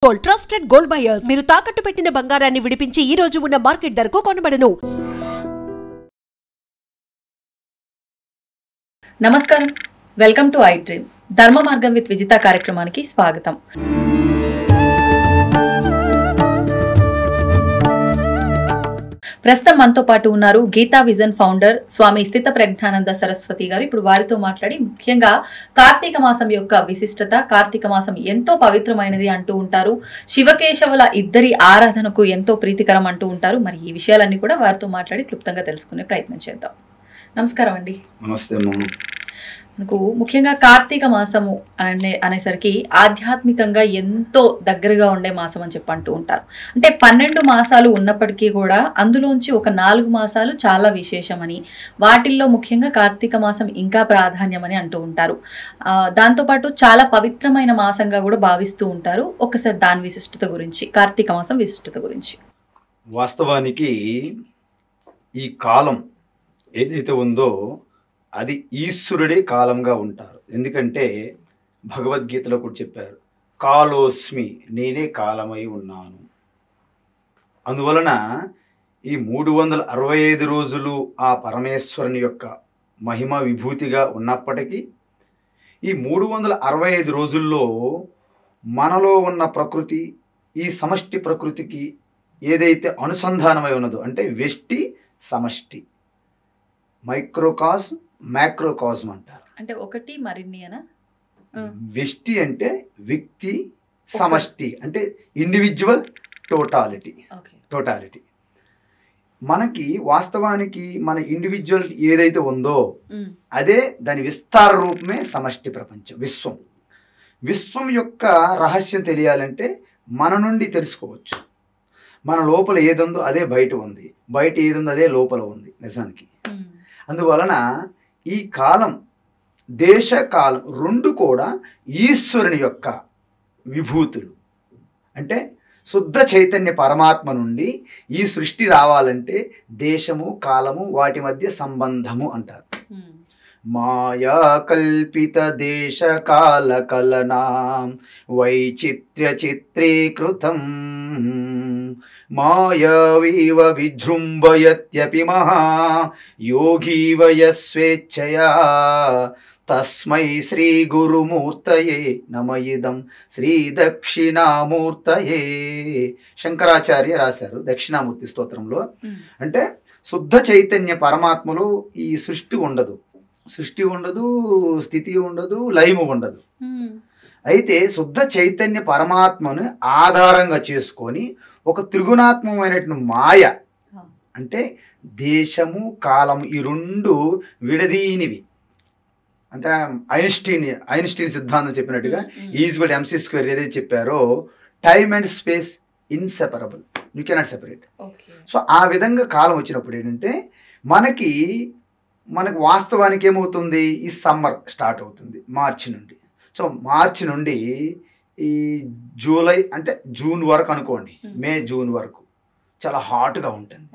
Gold, trusted gold buyers. మీరు తాకట్టు పెట్టిన బంగారాన్ని విడిపించి ఈ రోజు ఉన్న మార్కెట్ ధరకు కొనబడను. నమస్కారం, వెల్కమ్ టు ఐ డ్రీమ్. ధర్మ మార్గం విత్ విజిత కార్యక్రమానికి స్వాగతం. ప్రస్తుతం మనతో పాటు ఉన్నారు గీతా విజన్ ఫౌండర్ స్వామి స్థిత ప్రజ్ఞానంద సరస్వతి గారు. ఇప్పుడు వారితో మాట్లాడి ముఖ్యంగా కార్తీక మాసం యొక్క విశిష్టత, కార్తీక మాసం ఎంతో పవిత్రమైనది అంటూ ఉంటారు, శివకేశవుల ఇద్దరి ఆరాధనకు ఎంతో ప్రీతికరం అంటూ ఉంటారు. మరి ఈ విషయాలన్నీ కూడా వారితో మాట్లాడి క్లుప్తంగా తెలుసుకునే ప్రయత్నం చేద్దాం. నమస్కారం అండి. నమస్తే. మనకు ముఖ్యంగా కార్తీక మాసము అనేసరికి ఆధ్యాత్మికంగా ఎంతో దగ్గరగా ఉండే మాసం అని చెప్పి అంటూ ఉంటారు. అంటే 12 మాసాలు ఉన్నప్పటికీ కూడా అందులోంచి ఒక 4 మాసాలు చాలా విశేషమని, వాటిల్లో ముఖ్యంగా కార్తీక మాసం ఇంకా ప్రాధాన్యమని అంటూ ఉంటారు. దాంతోపాటు చాలా పవిత్రమైన మాసంగా కూడా భావిస్తూ ఉంటారు. ఒకసారి దాని విశిష్టత గురించి, కార్తీక మాసం విశిష్టత గురించి. వాస్తవానికి ఈ కాలం ఏదైతే ఉందో అది ఈశ్వరుడే కాలంగా ఉంటారు. ఎందుకంటే భగవద్గీతలో కూడా చెప్పారు, కాలోస్మి, నేనే కాలమై ఉన్నాను. అందువలన ఈ 365 రోజులు ఆ పరమేశ్వరుని యొక్క మహిమ విభూతిగా ఉన్నప్పటికీ ఈ 365 రోజుల్లో మనలో ఉన్న ప్రకృతి, ఈ సమష్టి ప్రకృతికి ఏదైతే అనుసంధానమై ఉన్నదో, అంటే వ్యష్టి సమష్టి, మైక్రోకాస్మ్ మ్యాక్రోకాస్మ్ అంటారు. అంటే ఒకటి మరిన్ని అనా? వ్యష్టి అంటే వ్యక్తి, సమష్టి అంటే ఇండివిజువల్, టోటాలిటీ. మనకి వాస్తవానికి మన ఇండివిజువల్ ఏదైతే ఉందో అదే దాని విస్తార రూపమే సమష్టి ప్రపంచం, విశ్వం యొక్క రహస్యం తెలియాలంటే మన నుండి తెలుసుకోవచ్చు. మన లోపల ఏదుందో అదే బయట ఉంది, బయట ఏదుందో అదే లోపల ఉంది నిజానికి. అందువలన ఈ కాలం, దేశకాలం రెండు కూడా ఈశ్వరుని యొక్క విభూతులు. అంటే శుద్ధ చైతన్య పరమాత్మ నుండి ఈ సృష్టి రావాలంటే దేశము, కాలము, వాటి మధ్య సంబంధము అంటారు. మాయా కల్పిత దేశ కాల కలనా వైచిత్ర్య చిత్రీకృతం మాయావీవ విజృంభయత్యపి మహా యోగీవయ స్వేచ్ఛయా తస్మై శ్రీ గురుమూర్తయే నమయిదం శ్రీ దక్షిణామూర్తయే. శంకరాచార్య రాశారు దక్షిణామూర్తి స్తోత్రంలో. అంటే శుద్ధ చైతన్య పరమాత్మలో ఈ సృష్టి ఉండదు, స్థితి ఉండదు, లయము ఉండదు. అయితే శుద్ధ చైతన్య పరమాత్మను ఆధారంగా చేసుకొని ఒక త్రిగుణాత్మకమైనటువంటి మాయ, అంటే దేశము, కాలము, ఈ రెండు విడదీనివి. అంటే ఐన్స్టీన్ సిద్ధాంతం చెప్పినట్టుగా ఈజ్వల్ MC² ఏదైతే చెప్పారో, time and space inseparable, you cannot separate. So ఆ విధంగా కాలం వచ్చినప్పుడు ఏంటంటే మనకు వాస్తవానికి ఏమవుతుంది, ఈ సమ్మర్ స్టార్ట్ అవుతుంది మార్చి నుండి. సో మార్చి నుండి ఈ జూలై అంటే జూన్ వరకు అనుకోండి, మే జూన్ వరకు చాలా హాట్గా ఉంటుంది.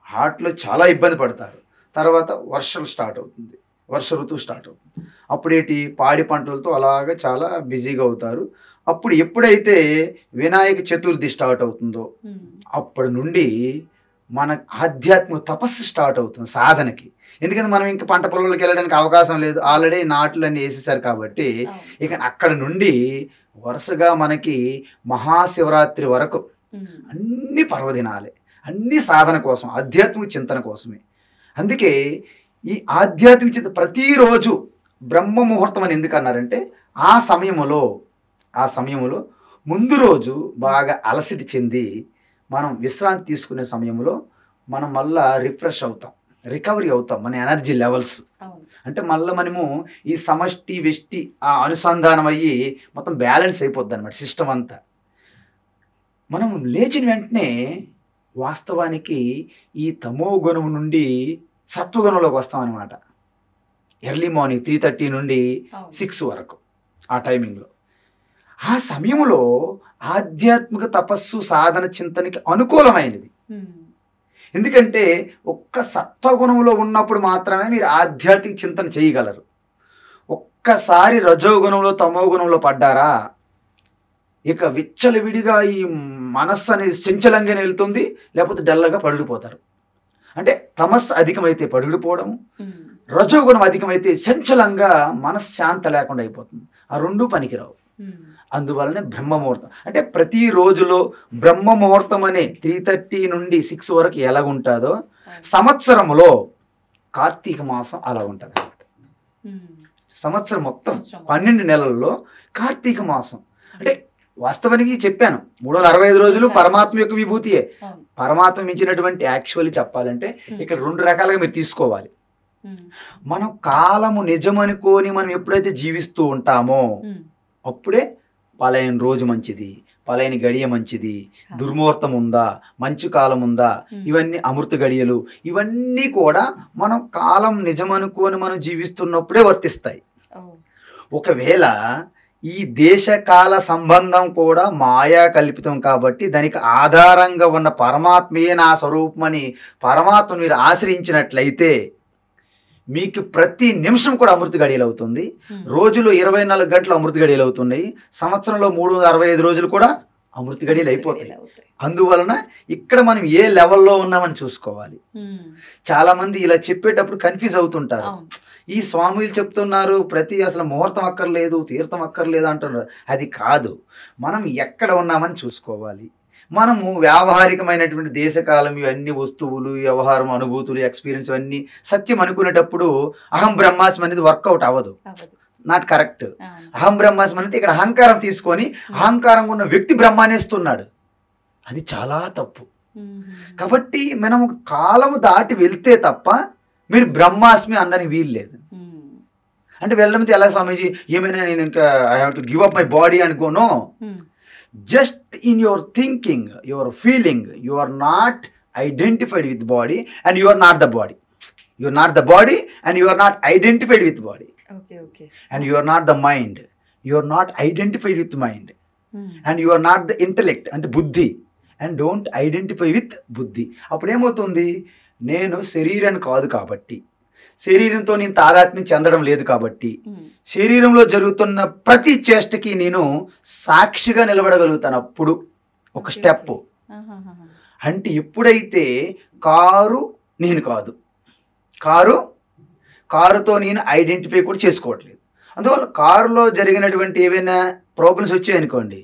హాట్లో చాలా ఇబ్బంది పడతారు. తర్వాత వర్షాలు స్టార్ట్ అవుతుంది, వర్ష ఋతువు స్టార్ట్ అవుతుంది. అప్పుడేటి పాడి పంటలతో అలాగా చాలా బిజీగా అవుతారు. అప్పుడు ఎప్పుడైతే వినాయక చతుర్థి స్టార్ట్ అవుతుందో అప్పటి నుండి మన ఆధ్యాత్మిక తపస్సు స్టార్ట్ అవుతుంది సాధనకి. ఎందుకంటే మనం ఇంకా పంట పొలాలకు వెళ్ళడానికి అవకాశం లేదు, ఆల్రెడీ నాట్లన్నీ వేసేసారు కాబట్టి. ఇక అక్కడ నుండి వరుసగా మనకి మహాశివరాత్రి వరకు అన్ని పర్వదినాలే, అన్ని సాధన కోసం, ఆధ్యాత్మిక చింతన కోసమే. అందుకే ఈ ఆధ్యాత్మిక చింతన ప్రతిరోజు బ్రహ్మ ముహూర్తం అని ఎందుకు అన్నారంటే ఆ సమయంలో ముందు రోజు బాగా అలసట చెంది మనం విశ్రాంతి తీసుకునే సమయంలో మనం మళ్ళా రిఫ్రెష్ అవుతాం, రికవరీ అవుతాం, మన ఎనర్జీ లెవెల్స్. అంటే మళ్ళీ మనము ఈ సమష్టి వ్యష్టి అనుసంధానం అయ్యి మొత్తం బ్యాలెన్స్ అయిపోద్ది అనమాట సిస్టమ్ అంతా. మనం లేచిన వెంటనే వాస్తవానికి ఈ తమో గుణం నుండి సత్వగుణంలోకి వస్తామన్నమాట. ఎర్లీ మార్నింగ్ 3:30 నుండి 6 వరకు ఆ టైమింగ్లో. ఆ సమయంలో ఆధ్యాత్మిక తపస్సు, సాధన, చింతనకి అనుకూలమైనది. ఎందుకంటే ఒక్క సత్వగుణంలో ఉన్నప్పుడు మాత్రమే మీరు ఆధ్యాత్మిక చింతన చేయగలరు. ఒక్కసారి రజోగుణంలో, తమోగుణంలో పడ్డారా ఇక విచ్చలవిడిగా ఈ మనస్సు అనేది చంచలంగానే వెళ్తుంది, లేకపోతే డల్లగా పడిపోతారు. అంటే తమస్సు అధికమైతే పడిపోవడం, రజోగుణం అధికమైతే చంచలంగా మనశ్శాంత లేకుండా అయిపోతుంది. ఆ రెండూ పనికిరావు. అందువలనే బ్రహ్మముహూర్తం అంటే ప్రతి రోజులో బ్రహ్మముహూర్తం అనే 3:30 నుండి 6 వరకు ఎలాగుంటుందో సంవత్సరంలో కార్తీక మాసం అలా ఉంటుంది అన్నమాట. సంవత్సరం మొత్తం 12 నెలల్లో కార్తీక మాసం అంటే వాస్తవానికి చెప్పాను 365 రోజులు పరమాత్మ యొక్క విభూతియే. పరమాత్మ మించినటువంటి యాక్చువల్లీ చెప్పాలంటే ఇక్కడ 2 రకాలుగా మీరు తీసుకోవాలి. మనం కాలము నిజమనుకోని మనం ఎప్పుడైతే జీవిస్తూ ఉంటామో అప్పుడే పలాయన రోజు మంచిది, పలాయన గడియ మంచిది, దుర్ముహూర్తం ఉందా, మంచు కాలం ఉందా, ఇవన్నీ అమృత గడియలు, ఇవన్నీ కూడా మనం కాలం నిజమనుకోని మనం జీవిస్తున్నప్పుడే వర్తిస్తాయి. ఒకవేళ ఈ దేశకాల సంబంధం కూడా మాయా కల్పితం కాబట్టి దానికి ఆధారంగా ఉన్న పరమాత్మయే నా స్వరూపమని పరమాత్మను మీరు ఆశ్రయించినట్లయితే మీకు ప్రతి నిమిషం కూడా అమృత గడియలు అవుతుంది. రోజులో 24 గంటలు అమృత గడియలు అవుతున్నాయి. సంవత్సరంలో 365 రోజులు కూడా అమృత గడియలు అయిపోతాయి. అందువలన ఇక్కడ మనం ఏ లెవెల్లో ఉన్నామని చూసుకోవాలి. చాలా మంది ఇలా చెప్పేటప్పుడు కన్ఫ్యూజ్ అవుతుంటారు. ఈ స్వాములు చెప్తున్నారు ప్రతి అసలు ముహూర్తం అక్కర్లేదు, తీర్థం అక్కర్లేదు అంటున్నారు. అది కాదు, మనం ఎక్కడ ఉన్నామని చూసుకోవాలి. మనము వ్యావహారికమైనటువంటి దేశకాలం ఇవన్నీ వస్తువులు, వ్యవహారం, అనుభూతులు, ఎక్స్పీరియన్స్ ఇవన్నీ సత్యం అనుకునేటప్పుడు అహం బ్రహ్మాస్మి అనేది వర్కౌట్ అవ్వదు. Not correct. అహం బ్రహ్మాస్మి అనేది ఇక్కడ అహంకారం తీసుకొని అహంకారం ఉన్న వ్యక్తి బ్రహ్మానేస్తున్నాడు. అది చాలా తప్పు. కాబట్టి మనం కాలము దాటి వెళ్తే తప్ప మీరు బ్రహ్మాస్మి అనడానికి వీలు లేదు. అంటే వెళ్ళడం ఎలా స్వామీజీ ఏమైనా నేను ఇంకా I have to give up my body అనుకోను. Just in your thinking, your feeling, you are not identified with body and you are not the body. You are not the body and you are not identified with body. And you are not the mind, you are not identified with mind. And you are not the intellect అంటే బుద్ధి, and don't identify with బుద్ధి. అప్పుడు ఏమవుతుంది, నేను శరీరాన్ని కాదు కాబట్టి, శరీరంతో నేను తాదాత్మ్యం చెందడం లేదు కాబట్టి, శరీరంలో జరుగుతున్న ప్రతి చేష్టకి నేను సాక్షిగా నిలబడగలుగుతాను. అప్పుడు ఒక స్టెప్. అంటే ఎప్పుడైతే కారు నేను కాదు, కారుతో నేను ఐడెంటిఫై కూడా చేసుకోవట్లేదు. అందువల్ల కారులో జరిగినటువంటి ఏవైనా ప్రాబ్లమ్స్ వచ్చాయనుకోండి,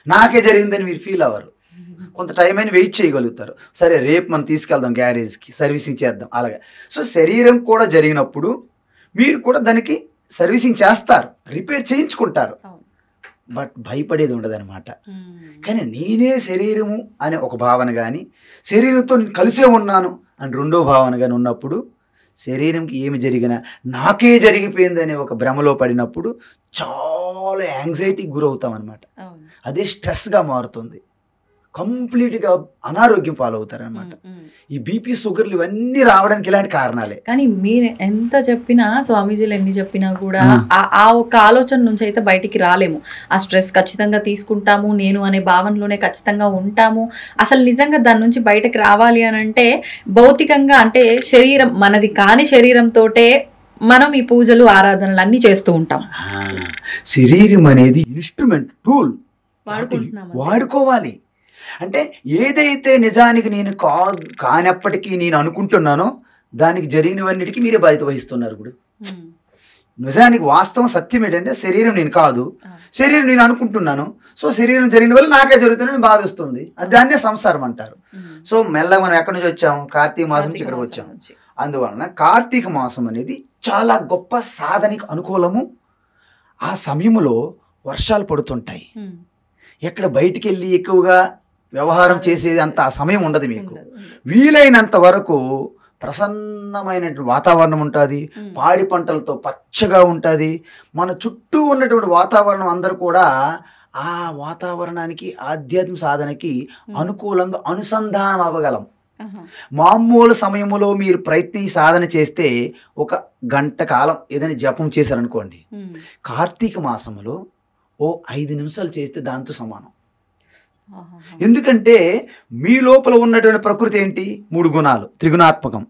నాకే జరిగిందని మీరు ఫీల్ అవ్వరు. కొంత టైం అయినా వెయిట్ చేయగలుగుతారు. సరే రేపు మనం తీసుకెళ్దాం గ్యారేజ్కి, సర్వీసింగ్ చేద్దాం అలాగే. సో శరీరం కూడా జరిగినప్పుడు మీరు కూడా దానికి సర్వీసింగ్ చేస్తారు, రిపేర్ చేయించుకుంటారు. బట్ భయపడేది ఉండదు అనమాట. కానీ నేనే శరీరము అనే ఒక భావన కానీ, శరీరంతో కలిసే ఉన్నాను అని రెండో భావన కానీ ఉన్నప్పుడు, శరీరంకి ఏమి జరిగినా నాకే జరిగిపోయింది అనే ఒక భ్రమలో పడినప్పుడు చాలా యాంగ్జైటీకి గురవుతాం అనమాట. అదే స్ట్రెస్గా మారుతుంది. కంప్లీట్గా అనారోగ్యం పాలవుతారు అనమాట. ఈ బీపీ, షుగర్లు ఇవన్నీ రావడానికి ఇలాంటి కారణాలే. కానీ మీరు ఎంత చెప్పినా, స్వామీజీలు ఎన్ని చెప్పినా కూడా ఆ ఒక ఆలోచన నుంచి అయితే బయటికి రాలేము. ఆ స్ట్రెస్ ఖచ్చితంగా తీసుకుంటాము, నేను అనే భావనలోనే ఖచ్చితంగా ఉంటాము. అసలు నిజంగా దాని నుంచి బయటకు రావాలి అని అంటే భౌతికంగా, అంటే శరీరం మనది కాని శరీరంతోటే మనం ఈ పూజలు, ఆరాధనలు అన్నీ చేస్తూ ఉంటాం. శరీరం అనేది ఇన్స్ట్రుమెంట్, టూల్, వాడుకోవాలి. అంటే ఏదైతే నిజానికి నేను కానప్పటికీ నేను అనుకుంటున్నానో దానికి జరిగినవన్నిటికీ మీరే బాధ్యత వహిస్తున్నారు. ఇప్పుడు నిజానికి వాస్తవం సత్యం ఏంటంటే శరీరం నేను కాదు, శరీరం నేను అనుకుంటున్నాను. సో శరీరం జరిగిన వల్ల నాకే జరుగుతుందని బాధ వస్తుంది. దాన్నే సంసారం అంటారు. సో మెల్లగా మనం ఎక్కడి నుంచి వచ్చాము, కార్తీక మాసం నుంచి ఇక్కడికి వచ్చాము. అందువలన కార్తీక మాసం అనేది చాలా గొప్ప సాధనకి అనుకూలము. ఆ సమయంలో వర్షాలు పడుతుంటాయి. ఎక్కడ బయటికి వెళ్ళి ఎక్కువగా వ్యవహారం చేసేది అంత సమయం ఉండదు మీకు. వీలైనంత వరకు ప్రసన్నమైన వాతావరణం ఉంటుంది, పాడి పంటలతో పచ్చగా ఉంటుంది. మన చుట్టూ ఉన్నటువంటి వాతావరణం అందరూ కూడా ఆ వాతావరణానికి, ఆధ్యాత్మిక సాధనకి అనుకూలంగా అనుసంధానం అవ్వగలం. మామూలు సమయంలో మీరు ప్రయత్నం సాధన చేస్తే 1 గంట కాలం ఏదైనా జపం చేశారనుకోండి, కార్తీక మాసంలో 5 నిమిషాలు చేస్తే దాంతో సమానం. ఎందుకంటే మీ లోపల ఉన్నటువంటి ప్రకృతి ఏంటి, 3 గుణాలు, త్రిగుణాత్మకం.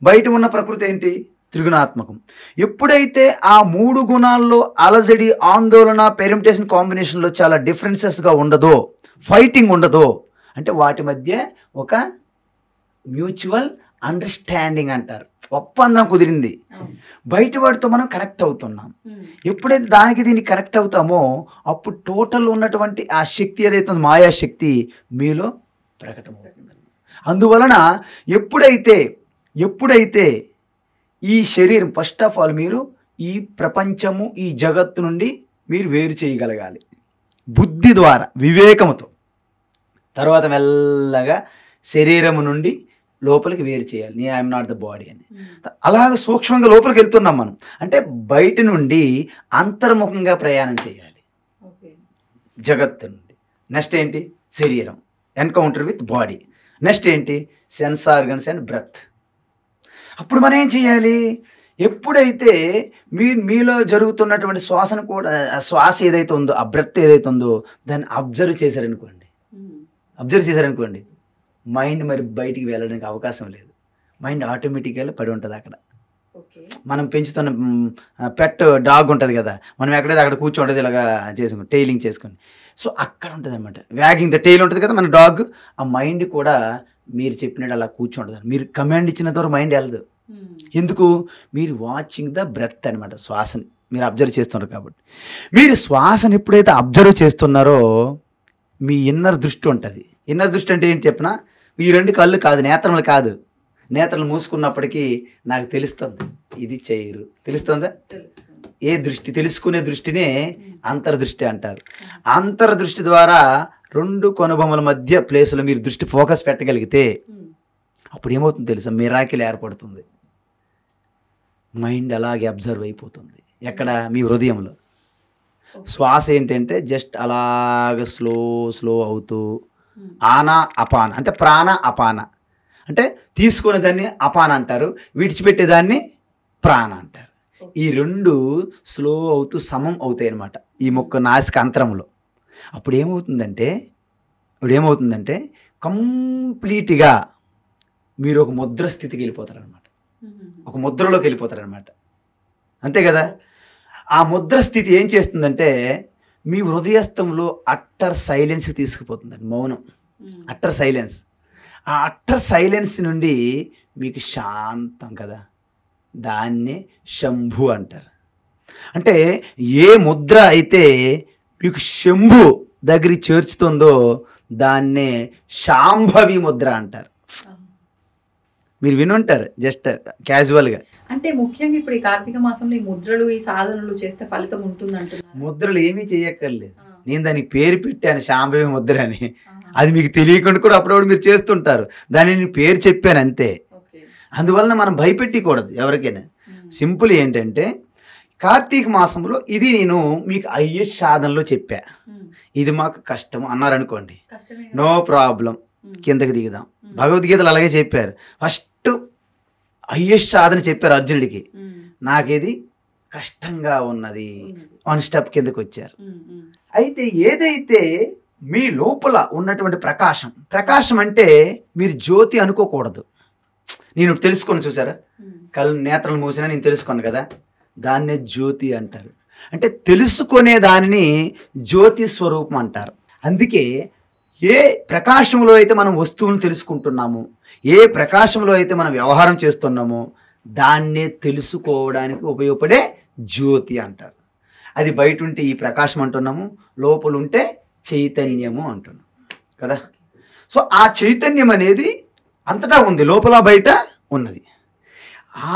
బయట ఉన్న ప్రకృతి ఏంటి, త్రిగుణాత్మకం. ఎప్పుడైతే ఆ 3 గుణాల్లో అలజడి, ఆందోళన, పెర్మిటేషన్, కాంబినేషన్లో చాలా డిఫరెన్సెస్గా ఉండదో, ఫైటింగ్ ఉండదో, అంటే వాటి మధ్య ఒక మ్యూచువల్ అండర్స్టాండింగ్ అంటారు, ఒప్పందం కుదిరింది. బయట వాడితో మనం కనెక్ట్ అవుతున్నాం. ఎప్పుడైతే దానికి దీనికి కనెక్ట్ అవుతామో అప్పుడు టోటల్ ఉన్నటువంటి ఆ శక్తి ఏదైతే ఉందో, మాయాశక్తి మీలో ప్రకటమవుతుంది. అందువలన ఎప్పుడైతే ఈ శరీరం ఫస్ట్ ఆఫ్ ఆల్ మీరు ఈ ప్రపంచము, ఈ జగత్తు నుండి మీరు వేరు చేయగలగాలి బుద్ధి ద్వారా, వివేకముతో. తర్వాత మెల్లగా శరీరము నుండి లోపలికి వేరు చేయాలి, నీ ఐఎమ్ నాట్ ద బాడీ అని. అలాగ సూక్ష్మంగా లోపలికి వెళ్తున్నాం మనం. అంటే బయట నుండి అంతర్ముఖంగా ప్రయాణం చేయాలి జగత్తు నుండి. నెక్స్ట్ ఏంటి? శరీరం, ఎన్కౌంటర్ విత్ బాడీ. నెక్స్ట్ ఏంటి? Sense organs and breath. అప్పుడు మనం ఏం చేయాలి? ఎప్పుడైతే మీలో జరుగుతున్నటువంటి శ్వాసను కూడా, శ్వాస ఏదైతే ఉందో, ఆ బ్రెత్ ఏదైతే ఉందో దాన్ని అబ్జర్వ్ చేశారనుకోండి, మైండ్ మరి బయటికి వెళ్ళడానికి అవకాశం లేదు. మైండ్ ఆటోమేటిక్గా పడి ఉంటుంది అక్కడ. మనం పెంచుతున్న పెట్ డాగ్ ఉంటుంది కదా, మనం ఎక్కడైతే అక్కడ కూర్చోంటుంది ఇలాగా చేసుకుని, టైలింగ్ చేసుకొని. సో అక్కడ ఉంటుంది అనమాట, వ్యాగింగ్ ద టైల్ ఉంటుంది కదా మన డాగ్. ఆ మైండ్ కూడా మీరు చెప్పినట్టు అలా కూర్చుంటుంది. మీరు కమాండ్ ఇచ్చినంత వరకు మైండ్ వెళ్ళదు. ఎందుకు? మీరు వాచింగ్ ద బ్రెత్ అనమాట, శ్వాసని మీరు అబ్జర్వ్ చేస్తున్నారు కాబట్టి. మీరు శ్వాసను ఎప్పుడైతే అబ్జర్వ్ చేస్తున్నారో మీ ఇన్నర్ దృష్టి ఉంటుంది. ఇన్నర్ దృష్టి అంటే ఏంటి చెప్పినా, ఈ 2 కళ్ళు కాదు, నేత్రములు కాదు. నేత్రలు మూసుకున్నప్పటికీ నాకు తెలుస్తుంది ఇది చేయరు. తెలుస్తుందా? ఏ దృష్టి? తెలుసుకునే దృష్టినే అంతర్దృష్టి అంటారు. అంతర్దృష్టి ద్వారా 2 కనుబొమ్మల మధ్య ప్లేస్లో మీరు దృష్టి ఫోకస్ పెట్టగలిగితే అప్పుడు ఏమవుతుంది తెలుసా? మిరాకిల్ ఏర్పడుతుంది. మైండ్ అలాగే అబ్జర్వ్ అయిపోతుంది. ఎక్కడ? మీ హృదయంలో. శ్వాస ఏంటంటే జస్ట్ అలాగ స్లో అవుతూ, ఆనా అపాన అంటే ప్రాణ అపాన అంటే తీసుకునే దాన్ని అపాన అంటారు, విడిచిపెట్టేదాన్ని ప్రాణ అంటారు. ఈ 2 స్లో అవుతూ సమం అవుతాయి అన్నమాట ఈ ముక్క నాసిక అంతరంలో. అప్పుడు ఏమవుతుందంటే కంప్లీట్గా మీరు ఒక ముద్ర స్థితికి వెళ్ళిపోతారనమాట, ఒక ముద్రలోకి వెళ్ళిపోతారనమాట. అంతే కదా? ఆ ముద్ర స్థితి ఏం చేస్తుందంటే మీ హృదయస్థంలో అట్టర్ సైలెన్స్ తీసుకుపోతుందండి, మౌనం, అట్టర్ సైలెన్స్. ఆ అట్టర్ సైలెన్స్ నుండి మీకు శాంతం కదా, దాన్నే శంభు అంటారు. అంటే ఏ ముద్ర అయితే మీకు శంభు దగ్గరికి చేర్చుతుందో దాన్నే శాంభవి ముద్ర అంటారు. మీరు వినుంటారు జస్ట్ క్యాజువల్గా. అంటే ముఖ్యంగా ఇప్పుడు ఈ కార్తీక మాసంలో ఈ ముద్రలు, ఈ సాధనలు చేస్తే ఫలితం ఉంటుంది అంటున్నారు. ముద్రలు ఏమీ చేయక్కర్లేదు, నేను దానికి పేరు పెట్టాను శాంభవి ముద్ర అని. అది మీకు తెలియకుండా కూడా అప్పుడప్పుడు మీరు చేస్తుంటారు, దాన్ని నేను పేరు చెప్పాను అంతే. అందువలన మనం భయపెట్టకూడదు ఎవరికైనా. సింపుల్ ఏంటంటే కార్తీక మాసంలో ఇది నేను మీకు అయ్యే సాధనలో చెప్పా, ఇది మాకు కష్టం అన్నారనుకోండి, నో ప్రాబ్లం, కిందకి దిగుదాం. భగవద్గీతలు అలాగే చెప్పారు. ఫస్ట్ హయ్యెస్ట్ సాధన చెప్పారు అర్జునుడికి, నాకేది కష్టంగా ఉన్నది, 1 స్టెప్ కిందకి వచ్చారు. అయితే ఏదైతే మీ లోపల ఉన్నటువంటి ప్రకాశం అంటే మీరు జ్యోతి అనుకోకూడదు. నేను తెలుసుకొని చూసారా, కళ్ళు నేత్రాలు మూసినా నేను తెలుసుకున్నాను కదా, దాన్నే జ్యోతి అంటారు. అంటే తెలుసుకునే దానిని జ్యోతి స్వరూపం అంటారు. అందుకే ఏ ప్రకాశంలో అయితే మనం వస్తువులను తెలుసుకుంటున్నామో, ఏ ప్రకాశంలో అయితే మనం వ్యవహారం చేస్తున్నామో దాన్నే తెలుసుకోవడానికి ఉపయోగపడే జ్యోతి అంటారు. అది బయట ఉంటే ఈ ప్రకాశం అంటున్నాము, లోపల ఉంటే చైతన్యము అంటున్నాం కదా. సో ఆ చైతన్యం అనేది అంతటా ఉంది, లోపల బయట ఉన్నది.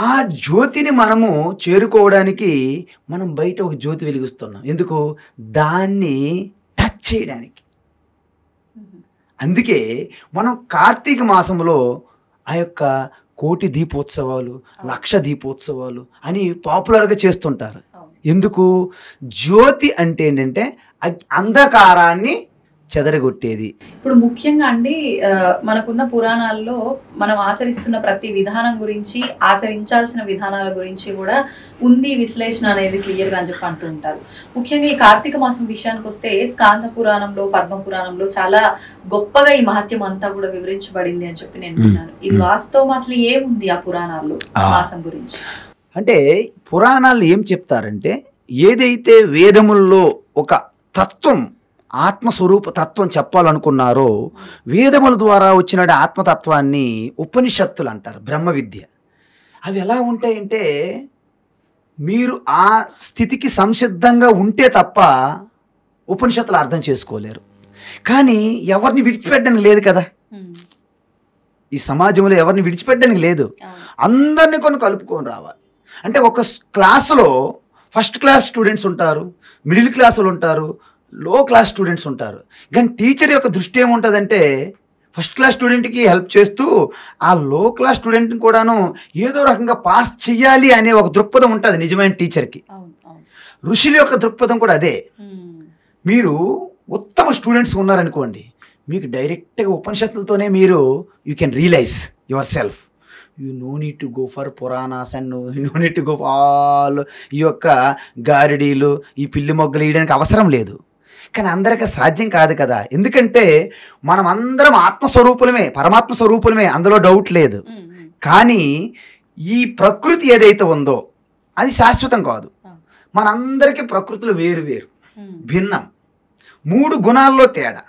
ఆ జ్యోతిని మనము చేరుకోవడానికి మనం బయట ఒక జ్యోతి వెలిగిస్తున్నాం. ఎందుకు? దాన్ని టచ్ చేయడానికి. అందుకే మనం కార్తీక మాసంలో ఆ యొక్క 1,000,000 దీపోత్సవాలు, 1,00,000 దీపోత్సవాలు అని పాపులర్గా చేస్తుంటారు. ఎందుకు? జ్యోతి అంటే ఏంటంటే అంధకారాన్ని చెదరగొట్టేది. ఇప్పుడు ముఖ్యంగా అండి మనకున్న పురాణాల్లో మనం ఆచరిస్తున్న ప్రతి విధానం గురించి, ఆచరించాల్సిన విధానాల గురించి కూడా ఉంది విశ్లేషణ అనేది క్లియర్గా అని చెప్పి అంటూ ఉంటారు. ముఖ్యంగా ఈ కార్తీక మాసం విషయానికి వస్తే స్కాంద పురాణంలో, పద్మ పురాణంలో చాలా గొప్పగా ఈ మహత్యం అంతా కూడా వివరించబడింది అని చెప్పి నేను విన్నాను. ఇది వాస్తవం అసలు ఏముంది ఆ పురాణాల్లో మాసం గురించి? అంటే పురాణాలు ఏం చెప్తారంటే, ఏదైతే వేదముల్లో ఒక తత్వం, ఆత్మస్వరూప తత్వం చెప్పాలనుకున్నారో, వేదముల ద్వారా వచ్చిన ఆత్మతత్వాన్ని ఉపనిషత్తులు అంటారు, బ్రహ్మ విద్య. అవి ఎలా ఉంటాయంటే, మీరు ఆ స్థితికి సంసిద్ధంగా ఉంటే తప్ప ఉపనిషత్తులు అర్థం చేసుకోలేరు. కానీ ఎవరిని విడిచిపెట్టడానికి లేదు కదా, ఈ సమాజంలో ఎవరిని విడిచిపెట్టడానికి లేదు, అందరినీ కలుపుకొని రావాలి. అంటే ఒక క్లాసులో ఫస్ట్ క్లాస్ స్టూడెంట్స్ ఉంటారు, మిడిల్ క్లాసులు ఉంటారు, లో క్లాస్ స్టూడెంట్స్ ఉంటారు. కానీ టీచర్ యొక్క దృష్టి ఏముంటుందంటే, ఫస్ట్ క్లాస్ స్టూడెంట్కి హెల్ప్ చేస్తూ ఆ లో క్లాస్ స్టూడెంట్ని కూడాను ఏదో రకంగా పాస్ చెయ్యాలి అనే ఒక దృక్పథం ఉంటుంది నిజమైన టీచర్కి. ఋషుల యొక్క దృక్పథం కూడా అదే. మీరు ఉత్తమ స్టూడెంట్స్ ఉన్నారనుకోండి, మీకు డైరెక్ట్గా ఉపనిషత్తులతోనే మీరు you can realise yourself. You no need to go for Puranas and no need to go all ఈ యొక్క గారిడీలు, ఈ పిల్లి మొగ్గలు వేయడానికి అవసరం లేదు. కానీ అందరికీ సాధ్యం కాదు కదా, ఎందుకంటే మనం అందరం ఆత్మస్వరూపులమే, పరమాత్మ స్వరూపులమే, అందులో డౌట్ లేదు. కానీ ఈ ప్రకృతి ఏదైతే ఉందో అది శాశ్వతం కాదు. మనందరికీ ప్రకృతులు వేరు వేరు, భిన్నం. 3 గుణాల్లో తేడా.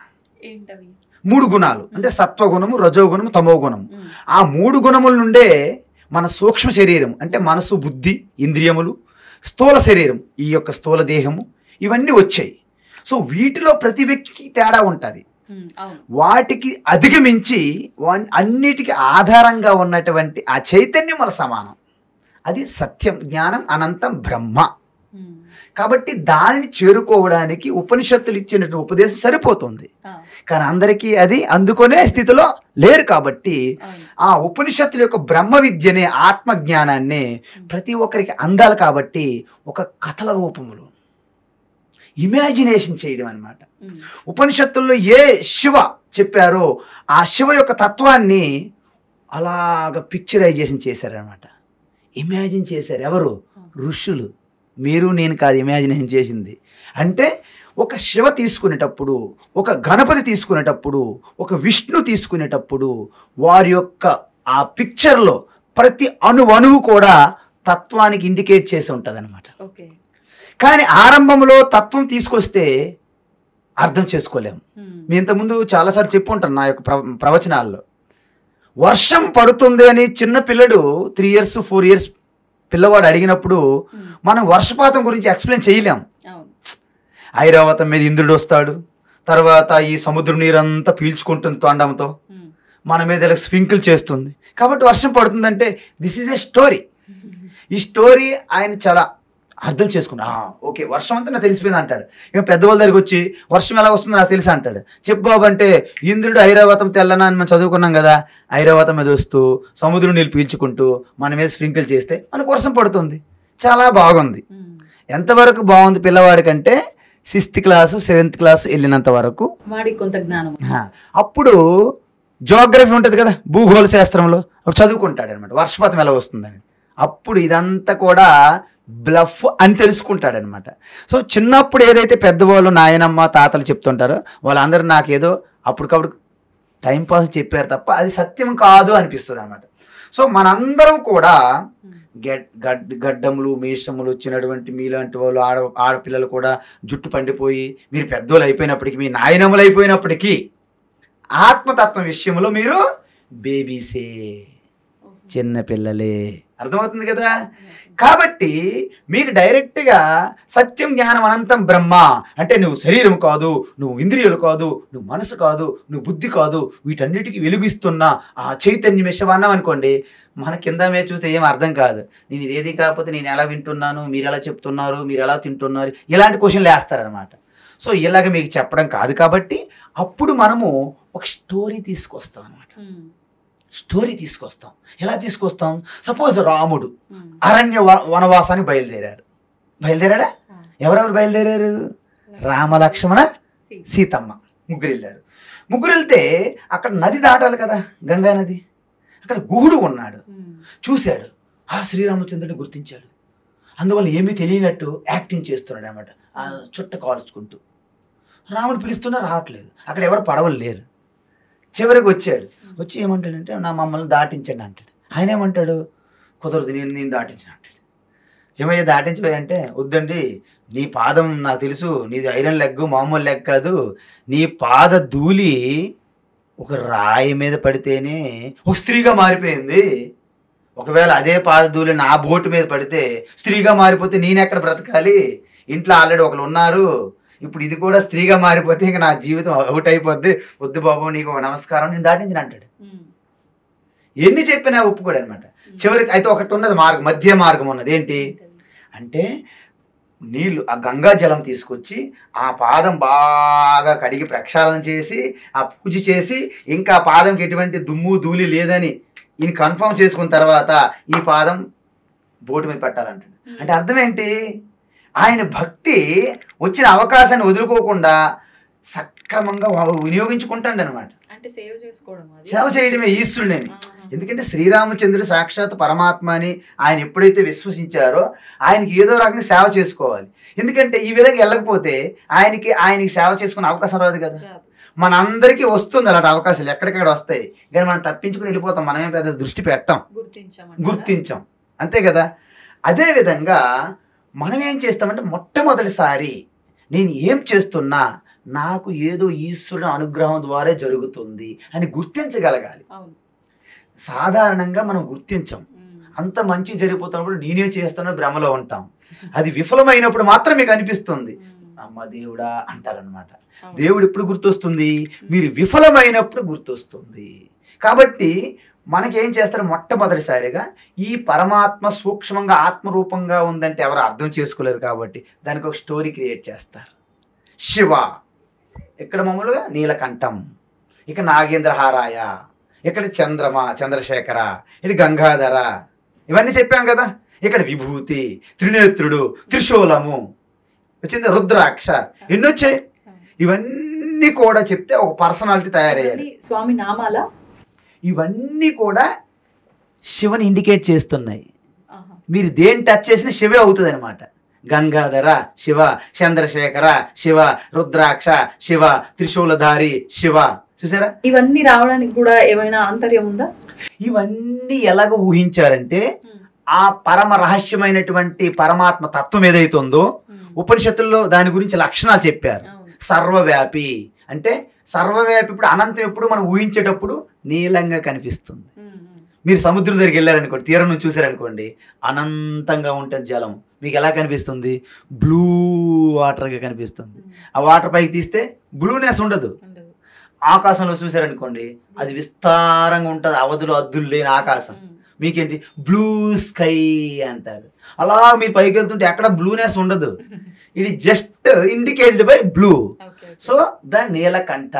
3 గుణాలు అంటే సత్వగుణము, రజోగుణము, తమోగుణము. ఆ 3 గుణముల నుండే మన సూక్ష్మ శరీరం అంటే మనసు, బుద్ధి, ఇంద్రియములు, స్థూల శరీరం, ఈ యొక్క స్థూల దేహము, ఇవన్నీ వచ్చాయి. సో వీటిలో ప్రతి వ్యక్తికి తేడా ఉంటుంది. వాటికి అధిగమించి అన్నిటికీ ఆధారంగా ఉన్నటువంటి ఆ చైతన్యం మన సమానం. అది సత్యం, జ్ఞానం, అనంతం, బ్రహ్మ. కాబట్టి దానిని చేరుకోవడానికి ఉపనిషత్తులు ఇచ్చినటువంటి ఉపదేశం సరిపోతుంది. కానీ అందరికీ అది అందుకునే స్థితిలో లేరు. కాబట్టి ఆ ఉపనిషత్తుల యొక్క బ్రహ్మ విద్యనే, ఆత్మజ్ఞానాన్ని ప్రతి ఒక్కరికి అందాలి. కాబట్టి ఒక కథల రూపంలో ఇమాజినేషన్ చేయడం అన్నమాట. ఉపనిషత్తుల్లో ఏ శివ చెప్పారో ఆ శివ యొక్క తత్వాన్ని అలాగ పిక్చరైజేషన్ చేశారనమాట, ఇమాజిన్ చేశారు. ఎవరు? ఋషులు. మీరు నేను కాదు ఇమాజినేషన్ చేసింది. అంటే ఒక శివ తీసుకునేటప్పుడు, ఒక గణపతి తీసుకునేటప్పుడు, ఒక విష్ణు తీసుకునేటప్పుడు వారి యొక్క ఆ పిక్చర్లో ప్రతి అణువు కూడా తత్వానికి ఇండికేట్ చేసి ఉంటుంది అనమాట. కానీ ఆరంభంలో తత్వం తీసుకొస్తే అర్థం చేసుకోలేము. మీ ఇంతకుముందు చాలాసార్లు చెప్పు ఉంటాను నా యొక్క ప్రవచనాల్లో. వర్షం పడుతుంది అని చిన్న పిల్లడు 3 years 4 years పిల్లవాడు అడిగినప్పుడు మనం వర్షపాతం గురించి ఎక్స్ప్లెయిన్ చేయలేం. ఐరావతం మీద ఇంద్రుడు వస్తాడు, తర్వాత ఈ సముద్ర నీరంతా పీల్చుకుంటుంది తొండంతో, మన మీద ఇలా స్ప్రింకిల్ చేస్తుంది, కాబట్టి వర్షం పడుతుందంటే దిస్ ఈజ్ ఎ స్టోరీ. ఈ స్టోరీ ఆయన చాలా అర్థం చేసుకుంటా, ఓకే వర్షం అంతా నాకు తెలిసిపోయింది అంటాడు. ఇక పెద్దవాళ్ళ దగ్గరికి వచ్చి వర్షం ఎలా వస్తుందో నాకు తెలుసు అంటాడు. చెప్పు బాబు అంటే ఇంద్రుడు ఐరావతం తెల్లనా అని మనం చదువుకున్నాం కదా, ఐరావతం మీద వస్తూ సముద్రం నీళ్ళు పీల్చుకుంటూ మన మీద స్ప్రింకిల్ చేస్తే మనకు వర్షం పడుతుంది. చాలా బాగుంది. ఎంతవరకు బాగుంది పిల్లవాడికంటే 6th class 7th class వెళ్ళినంత వరకు వాడికి కొంత జ్ఞానం. అప్పుడు జియోగ్రఫీ ఉంటుంది కదా, భూగోళ శాస్త్రంలో అప్పుడు చదువుకుంటాడు అనమాట వర్షపాతం ఎలా వస్తుందని. అప్పుడు ఇదంతా కూడా బ్లఫ్ అని తెలుసుకుంటాడనమాట. సో చిన్నప్పుడు ఏదైతే పెద్దవాళ్ళు నాయనమ్మ తాతలు చెప్తుంటారో వాళ్ళందరూ నాకేదో అప్పటికప్పుడు టైంపాస్ చెప్పారు తప్ప అది సత్యం కాదు అనిపిస్తుంది అనమాట. సో మనందరం కూడా గడ్డములు మీసములు వచ్చినటువంటి మీలాంటి వాళ్ళు ఆడపిల్లలు కూడా జుట్టు పండిపోయి మీరు పెద్దోళ్ళు అయిపోయినప్పటికీ, మీ నాయనములు అయిపోయినప్పటికీ ఆత్మతత్వం విషయంలో మీరు బేబీసే, చిన్నపిల్లలే. అర్థమవుతుంది కదా. కాబట్టి మీకు డైరెక్ట్గా సత్యం జ్ఞానం అనంతం బ్రహ్మ అంటే నువ్వు శరీరం కాదు, నువ్వు ఇంద్రియాలు కాదు, నువ్వు మనసు కాదు, నువ్వు బుద్ధి కాదు, వీటన్నిటికీ వెలుగిస్తున్న ఆ చైతన్యం విషయం అనుకోండి, మన కింద మీద చూస్తే ఏం అర్థం కాదు. నేను ఇదేది కాకపోతే నేను ఎలా వింటున్నాను, మీరు ఎలా చెప్తున్నారు, మీరు ఎలా తింటున్నారు, ఇలాంటి క్వశ్చన్లు వేస్తారనమాట. సో ఇలాగ మీకు చెప్పడం కాదు. కాబట్టి అప్పుడు మనము ఒక స్టోరీ తీసుకొస్తాం అనమాట. స్టోరీ తీసుకొస్తాం. ఎలా తీసుకొస్తాం? సపోజ్ రాముడు అరణ్య వనవాసానికి బయలుదేరాడా? ఎవరెవరు బయలుదేరారు? రామ, లక్ష్మణ, సీతమ్మ ముగ్గురు వెళ్ళారు. ముగ్గురు వెళ్తే అక్కడ నది దాటాలి కదా, గంగా నది. అక్కడ గుహుడు ఉన్నాడు, చూశాడు. ఆ శ్రీరామచంద్రుడిని గుర్తించాడు. అందువల్ల ఏమీ తెలియనట్టు యాక్టింగ్ చేస్తున్నాడు అనమాట, ఆ చుట్ట కాల్చుకుంటూ. రాముడు పిలుస్తున్నా రావట్లేదు, అక్కడ ఎవరు పడవలు లేరు. చివరికి వచ్చాడు. వచ్చి ఏమంటాడంటే నా మమ్మల్ని దాటించండి అంటాడు. ఆయన ఏమంటాడు? కుదరదు, నేను దాటించను అంటాడు. ఏమయ్యా దాటించిపోయి అంటే, వద్దండి నీ పాదం నాకు తెలుసు, నీది ఐరన్ లెగ్ మామూలు లెగ్ కాదు, నీ పాద ధూళి ఒక రాయి మీద పడితేనే ఒక స్త్రీగా మారిపోయింది. ఒకవేళ అదే పాద ధూళి నా బోటు మీద పడితే స్త్రీగా మారిపోతే నేనెక్కడ బ్రతకాలి? ఇంట్లో ఆల్రెడీ ఒకరు ఉన్నారు, ఇప్పుడు ఇది కూడా స్త్రీగా మారిపోతే ఇంకా నా జీవితం అవుట్ అయిపోద్ది. వద్దు బాబు నీకు ఒక నమస్కారం, నేను దాటించిన అంటాడు. ఎన్ని చెప్పినా ఒప్పుకోడు అనమాట. చివరికి అయితే ఒకటి ఉన్నది మార్గం, మధ్య మార్గం ఉన్నది. ఏంటి అంటే నీళ్ళు ఆ గంగా జలం తీసుకొచ్చి ఆ పాదం బాగా కడిగి ప్రక్షాళన చేసి ఆ పూజ చేసి ఇంకా ఆ పాదంకి ఎటువంటి దుమ్ము ధూళి లేదని ఈయన కన్ఫర్మ్ చేసుకున్న తర్వాత ఈ పాదం బోటు మీద పెట్టాలంటాడు. అంటే అర్థం ఏంటి? ఆయన భక్తి వచ్చిన అవకాశాన్ని వదులుకోకుండా సక్రమంగా వినియోగించుకుంటాడు అనమాట. సేవ చేయడమే ఈశ్వరుడని. ఎందుకంటే శ్రీరామచంద్రుడు సాక్షాత్ పరమాత్మ అని ఆయన ఎప్పుడైతే విశ్వసించారో ఆయనకి ఏదో రకంగా సేవ చేసుకోవాలి. ఎందుకంటే ఈ విధంగా వెళ్ళకపోతే ఆయనకి సేవ చేసుకునే అవకాశం రాదు కదా. మనందరికీ వస్తుంది అలాంటి అవకాశాలు, ఎక్కడికక్కడ వస్తాయి, కానీ మనం తప్పించుకుని వెళ్ళిపోతాం. మనమే పెద్ద దృష్టి పెట్టాం, గుర్తించాం, అంతే కదా. అదేవిధంగా మనం ఏం చేస్తామంటే మొట్టమొదటిసారి నేను ఏం చేస్తున్నా నాకు ఏదో ఈశ్వరుని అనుగ్రహం ద్వారా జరుగుతుంది అని గుర్తించగలగాలి. సాధారణంగా మనం గుర్తించం. అంత మంచి జరిగిపోతున్నప్పుడు నేనే చేస్తానో భ్రమలో ఉంటాం. అది విఫలమైనప్పుడు మాత్రం మీకు అనిపిస్తుంది, అమ్మ దేవుడా అంటారనమాట. దేవుడు ఎప్పుడు గుర్తొస్తుంది? మీరు విఫలమైనప్పుడు గుర్తొస్తుంది. కాబట్టి మనకేం చేస్తారు? మొట్టమొదటిసారిగా ఈ పరమాత్మ సూక్ష్మంగా ఆత్మరూపంగా ఉందంటే ఎవరు అర్థం చేసుకోలేరు కాబట్టి దానికి ఒక స్టోరీ క్రియేట్ చేస్తారు. శివ, ఇక్కడ మామూలుగా నీలకంఠం, ఇక నాగేంద్రహారాయ, ఇక్కడ చంద్రశేఖర, ఇటు గంగాధర, ఇవన్నీ చెప్పాం కదా. ఇక్కడ విభూతి, త్రినేత్రుడు, త్రిశూలము వచ్చింది, రుద్రాక్ష, ఎన్ని వచ్చాయి. ఇవన్నీ కూడా చెప్తే ఒక పర్సనాలిటీ తయారయ్యాడు. స్వామి నామాల ఇవన్నీ కూడా శివని ఇండికేట్ చేస్తున్నాయి. మీరు దేని టచ్ చేసినా శివే అవుతుంది అనమాట. గంగాధర శివ, చంద్రశేఖర శివ, రుద్రాక్ష శివ, త్రిశూలధారి శివ. చూసారా? ఇవన్నీ రావడానికి కూడా ఏమైనా ఆంతర్యం ఉందా? ఇవన్నీ ఎలాగ ఊహించారంటే ఆ పరమ రహస్యమైనటువంటి పరమాత్మ తత్వం ఏదైతుందో ఉపనిషత్తుల్లో దాని గురించి లక్షణాలు చెప్పారు. సర్వవ్యాపి అంటే సర్వవ్యాపి. ఇప్పుడు అనంతం ఎప్పుడు మనం ఊహించేటప్పుడు నీలంగా కనిపిస్తుంది. మీరు సముద్రం దగ్గరికి వెళ్ళారనుకోండి, తీరం నుంచి చూసారనుకోండి, అనంతంగా ఉంటుంది జలం. మీకు ఎలా కనిపిస్తుంది? బ్లూ వాటర్గా కనిపిస్తుంది. ఆ వాటర్ పైకి తీస్తే బ్లూనెస్ ఉండదు. ఆకాశంలో చూసారనుకోండి, అది విస్తారంగా ఉంటుంది, అవధులు అద్దులు లేని ఆకాశం. మీకేంటి? బ్లూ స్కై అంటారు. అలా మీరు పైకి వెళ్తుంటే ఎక్కడ బ్లూనెస్ ఉండదు. ఇది just indicated by blue. So the Neelakantha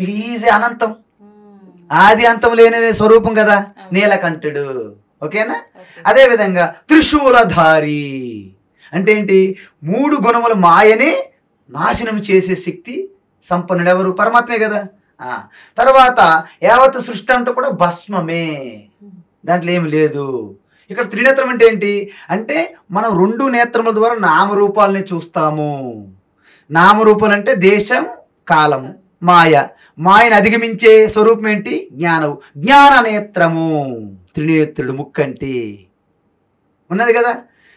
is అనంతం, ఆది అంతం లేని స్వరూపం కదా నీలకంఠుడు. ఓకేనా? అదే విధంగా త్రిశూలధారి అంటే ఏంటి? 3 గుణముల మాయని నాశనం చేసే శక్తి సంపన్నుడు ఎవరు? పరమాత్మే కదా. తర్వాత యావత్ సృష్టి అంతా కూడా భస్మమే, దాంట్లో ఏమి లేదు. ఇక్కడ త్రినేత్రం అంటే ఏంటి అంటే మనం 2 నేత్రముల ద్వారా నామరూపాలని చూస్తాము. నామరూపాలు అంటే దేశం, కాలం, మాయ. మాయను అధిగమించే స్వరూపం ఏంటి? జ్ఞానము. జ్ఞాన నేత్రము, త్రినేత్రుడు ముక్కంటి ఉన్నది కదా.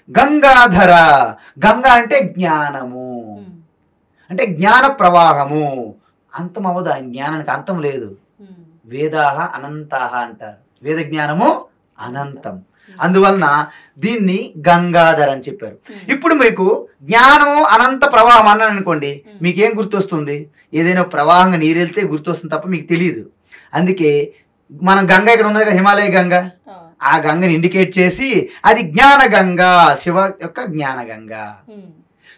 గంగాధర, గంగా అంటే జ్ఞానము, అంటే జ్ఞాన ప్రవాహము. అంతం అవ్వదు, ఆయన జ్ఞానానికి అంతం లేదు. వేదాహ అనంతాహ అంటారు, వేద జ్ఞానము అనంతం. అందువలన దీన్ని గంగాధర్ అని చెప్పారు. ఇప్పుడు మీకు జ్ఞానము అనంత ప్రవాహం అన్నాను అనుకోండి, మీకేం గుర్తొస్తుంది? ఏదైనా ప్రవాహంగా నీరు వెళ్తే గుర్తొస్తుంది తప్ప మీకు తెలియదు. అందుకే మనం గంగ ఇక్కడ ఉన్నది కదా, హిమాలయ గంగ, ఆ గంగని ఇండికేట్ చేసి అది జ్ఞాన గంగా, శివ యొక్క జ్ఞాన గంగా.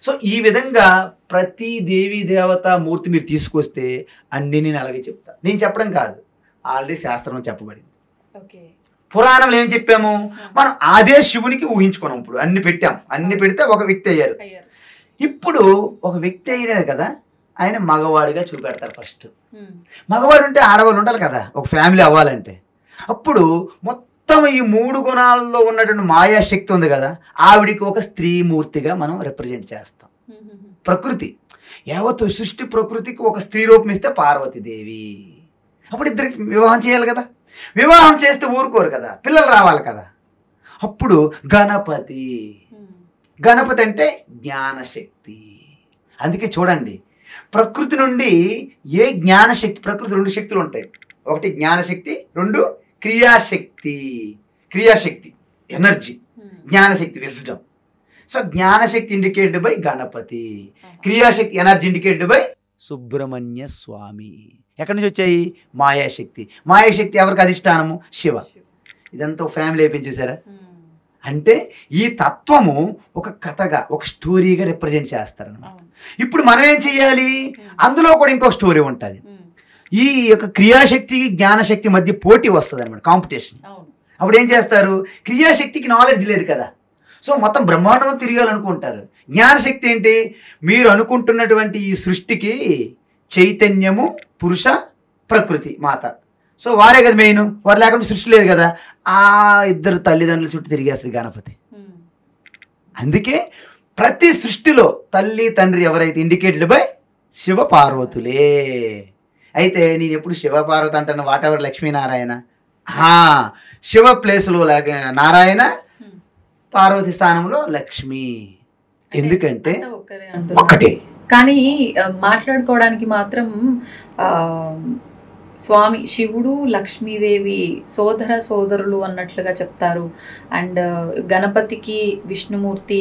సో ఈ విధంగా ప్రతి దేవీ దేవత మూర్తి మీరు తీసుకొస్తే అన్ని నేను అలాగే చెప్తా. నేను చెప్పడం కాదు, ఆల్రెడీ శాస్త్రంలో చెప్పబడింది. పురాణంలో ఏం చెప్పాము? మనం అదే శివునికి ఊహించుకున్నాం. ఇప్పుడు అన్ని పెట్టాం, అన్ని పెడితే ఒక వ్యక్తి అయ్యారు. ఇప్పుడు ఒక వ్యక్తి అయినారు కదా, ఆయన మగవాడిగా చూపెడతారు. ఫస్ట్ మగవాడు ఉంటే ఆడవాళ్ళు ఉండాలి కదా, ఒక ఫ్యామిలీ అవ్వాలంటే. అప్పుడు మొత్తం ఈ 3 గుణాల్లో ఉన్నటువంటి మాయాశక్తి ఉంది కదా, ఆవిడికి ఒక స్త్రీమూర్తిగా మనం రిప్రజెంట్ చేస్తాం. ప్రకృతి యావత్ సృష్టి ప్రకృతికి ఒక స్త్రీ రూపం ఇస్తే పార్వతీదేవి. అప్పుడు ఇద్దరికి వివాహం చేయాలి కదా. వివాహం చేస్తే ఊరుకోరు కదా, పిల్లలు రావాలి కదా. అప్పుడు గణపతి గణపతి అంటే జ్ఞానశక్తి. అందుకే చూడండి, ప్రకృతి నుండి ఏ జ్ఞానశక్తి, ప్రకృతి 2 శక్తులు ఉంటాయి. ఒకటి జ్ఞానశక్తి, 2 క్రియాశక్తి. క్రియాశక్తి ఎనర్జీ, జ్ఞానశక్తి విజ్డమ్. సో జ్ఞానశక్తి ఇండికేటెడ్ బై గణపతి, క్రియాశక్తి ఎనర్జీ ఇండికేటెడ్ బై సుబ్రహ్మణ్య స్వామి. ఎక్కడి నుంచి వచ్చాయి? మాయాశక్తి. మాయాశక్తి ఎవరికి అధిష్టానము? శివ. ఇదంతా ఫ్యామిలీ అయిపోయింది చూసారా? అంటే ఈ తత్వము ఒక కథగా, ఒక స్టోరీగా రిప్రజెంట్ చేస్తారన్నమాట. ఇప్పుడు మనం ఏం చెయ్యాలి? అందులో కూడా ఇంకొక స్టోరీ ఉంటుంది. ఈ యొక్క క్రియాశక్తి జ్ఞానశక్తి మధ్య పోటీ వస్తుంది అనమాట, కాంపిటీషన్. అప్పుడు ఏం చేస్తారు? క్రియాశక్తికి నాలెడ్జ్ లేదు కదా, సో మొత్తం బ్రహ్మాండం తిరగాలనుకుంటారు. జ్ఞానశక్తి ఏంటి? మీరు అనుకుంటున్నటువంటి ఈ సృష్టికి చైతన్యము, పురుష, ప్రకృతి, మాత. సో వారే కదా మెయిన్, వారు లేకుండా సృష్టి లేదు కదా. ఆ ఇద్దరు తల్లిదండ్రుల చుట్టూ తిరిగేస్తారు గణపతి. అందుకే ప్రతి సృష్టిలో తల్లి తండ్రి ఎవరైతే ఇండికేటెడ్ బై శివ పార్వతులే. అయితే నేను ఎప్పుడు శివ పార్వతి అంటాను, వాట్ ఎవర్ లక్ష్మీనారాయణ. శివ ప్లేస్లో నారాయణ, పార్వతి స్థానంలో లక్ష్మి. ఎందుకంటే ఒక్కటే. కానీ మాట్లాడుకోవడానికి మాత్రం స్వామి శివుడు లక్ష్మీదేవి సోదర సోదరులు అన్నట్లుగా చెప్తారు. అండ్ గణపతికి విష్ణుమూర్తి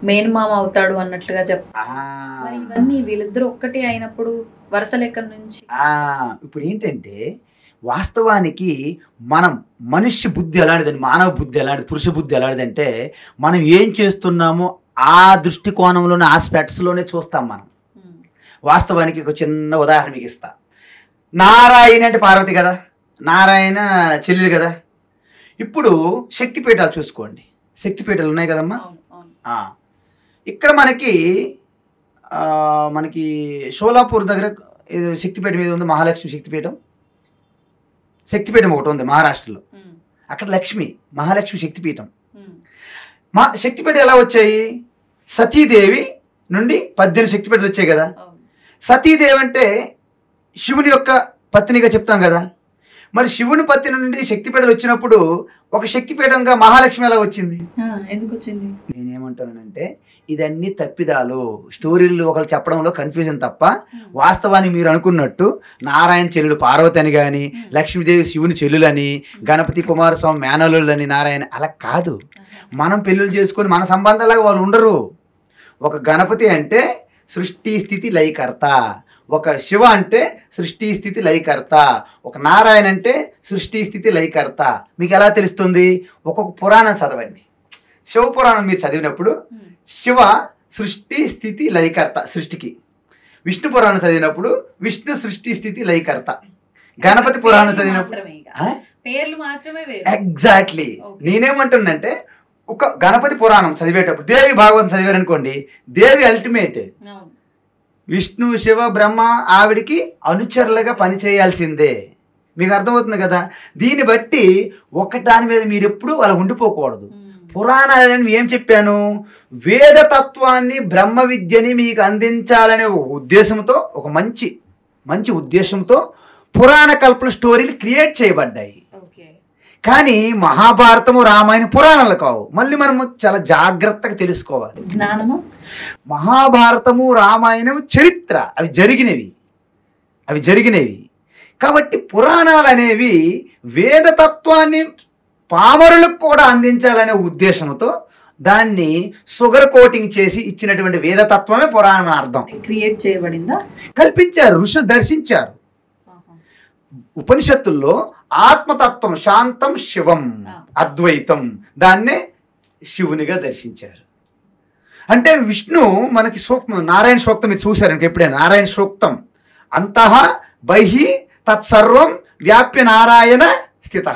మేనమామ అవుతాడు అన్నట్లుగా చెప్తారు. మరి ఇవన్నీ వీళ్ళిద్దరూ ఒక్కటే అయినప్పుడు వరుస లెక్క నుంచి ఇప్పుడు ఏంటంటే, వాస్తవానికి మనం మనుష్య బుద్ధి ఎలాంటిదండి, మానవ బుద్ధి ఎలాంటిది, పురుష బుద్ధి ఎలాంటిదంటే, మనం ఏం చేస్తున్నామో ఆ దృష్టికోణంలోనే, ఆస్పెక్ట్స్లోనే చూస్తాం మనం. వాస్తవానికి ఒక చిన్న ఉదాహరణ మీకు ఇస్తా. నారాయణ అంటే పార్వతి కదా, నారాయణ చెల్లెలు కదా. ఇప్పుడు శక్తిపీఠాలు చూసుకోండి, శక్తిపీఠాలు ఉన్నాయి కదమ్మా. ఇక్కడ మనకి షోలాపూర్ దగ్గర శక్తిపీఠం మీద ఉంది, మహాలక్ష్మి శక్తిపీఠం. శక్తిపీఠం ఒకటి ఉంది మహారాష్ట్రలో, అక్కడ లక్ష్మి మహాలక్ష్మి శక్తిపీఠం. శక్తిపీఠం ఎలా వచ్చాయి? సతీదేవి నుండి 18 శక్తిపీఠాలు వచ్చాయి కదా. సతీదేవి అంటే శివుని యొక్క పత్నిగా చెప్తాం కదా. మరి శివుని పత్ని నుండి శక్తిపీఠాలు వచ్చినప్పుడు ఒక శక్తిపీఠంగా మహాలక్ష్మి ఎలా వచ్చింది? ఎందుకు వచ్చింది? నేనేమంటానంటే, ఇదన్నీ తప్పిదాలు, స్టోరీలు ఒకరు చెప్పడంలో కన్ఫ్యూజన్ తప్ప, వాస్తవాన్ని మీరు అనుకున్నట్టు నారాయణ చెల్లెలు పార్వతి అని కానీ, లక్ష్మీదేవి శివుని చెల్లులని, గణపతి కుమారస్వామి మేనలులని నారాయణ, అలా కాదు. మనం పెళ్ళిళ్ళు చేసుకొని మన సంబంధాలుగా వాళ్ళు ఉండరు. ఒక గణపతి అంటే సృష్టి స్థితి లయకర్త, ఒక శివ అంటే సృష్టి స్థితి లయకర్త, ఒక నారాయణ అంటే సృష్టి స్థితి లయకర్త. మీకు ఎలా తెలుస్తుంది? ఒక్కొక్క పురాణం చదవండి. శివ పురాణం మీరు చదివినప్పుడు శివ సృష్టి స్థితి లయకర్త సృష్టికి, విష్ణు పురాణం చదివినప్పుడు విష్ణు సృష్టి స్థితి లయకర్త, గణపతి పురాణం చదివినప్పుడు ఎగ్జాక్ట్లీ. నేనేమంటున్నంటే, ఒక గణపతి పురాణం చదివేటప్పుడు దేవి భాగవతం చదివారనుకోండి, దేవి అల్టిమేట్, విష్ణు శివ బ్రహ్మ ఆవిడికి అనుచరులుగా పనిచేయాల్సిందే. మీకు అర్థమవుతుంది కదా. దీన్ని బట్టి ఒకదాని మీద మీరు ఎప్పుడు అలా ఉండిపోకూడదు. పురాణాలను ఏం చెప్పాను? వేదతత్వాన్ని, బ్రహ్మ విద్యని మీకు అందించాలనే ఉద్దేశంతో, ఒక మంచి మంచి ఉద్దేశంతో పురాణ కల్పన స్టోరీలు క్రియేట్ చేయబడ్డాయి. కానీ మహాభారతము, రామాయణ పురాణాలు కావు. మళ్ళీ మనము చాలా జాగ్రత్తగా తెలుసుకోవాలి. జ్ఞానము, మహాభారతము, రామాయణము చరిత్ర, అవి జరిగినవి. కాబట్టి పురాణాలు అనేవి వేదతత్వాన్ని పామరులకు కూడా అందించాలనే ఉద్దేశంతో దాన్ని షుగర్ కోటింగ్ చేసి ఇచ్చినటువంటి వేదతత్వమే పురాణం అర్థం. క్రియేట్ చేయబడిందా? కల్పించారు, ఋషులు దర్శించారు. ఉపనిషత్తుల్లో ఆత్మతత్వం, శాంతం శివం, అద్వైతం, దాన్నే శివునిగా దర్శించారు. అంటే విష్ణు మనకి నారాయణ సూక్తం మీరు చూసారంటే ఎప్పుడైనా, నారాయణ సూక్తం అంతః బైహి తత్సర్వం వ్యాప్య నారాయణ స్థిత.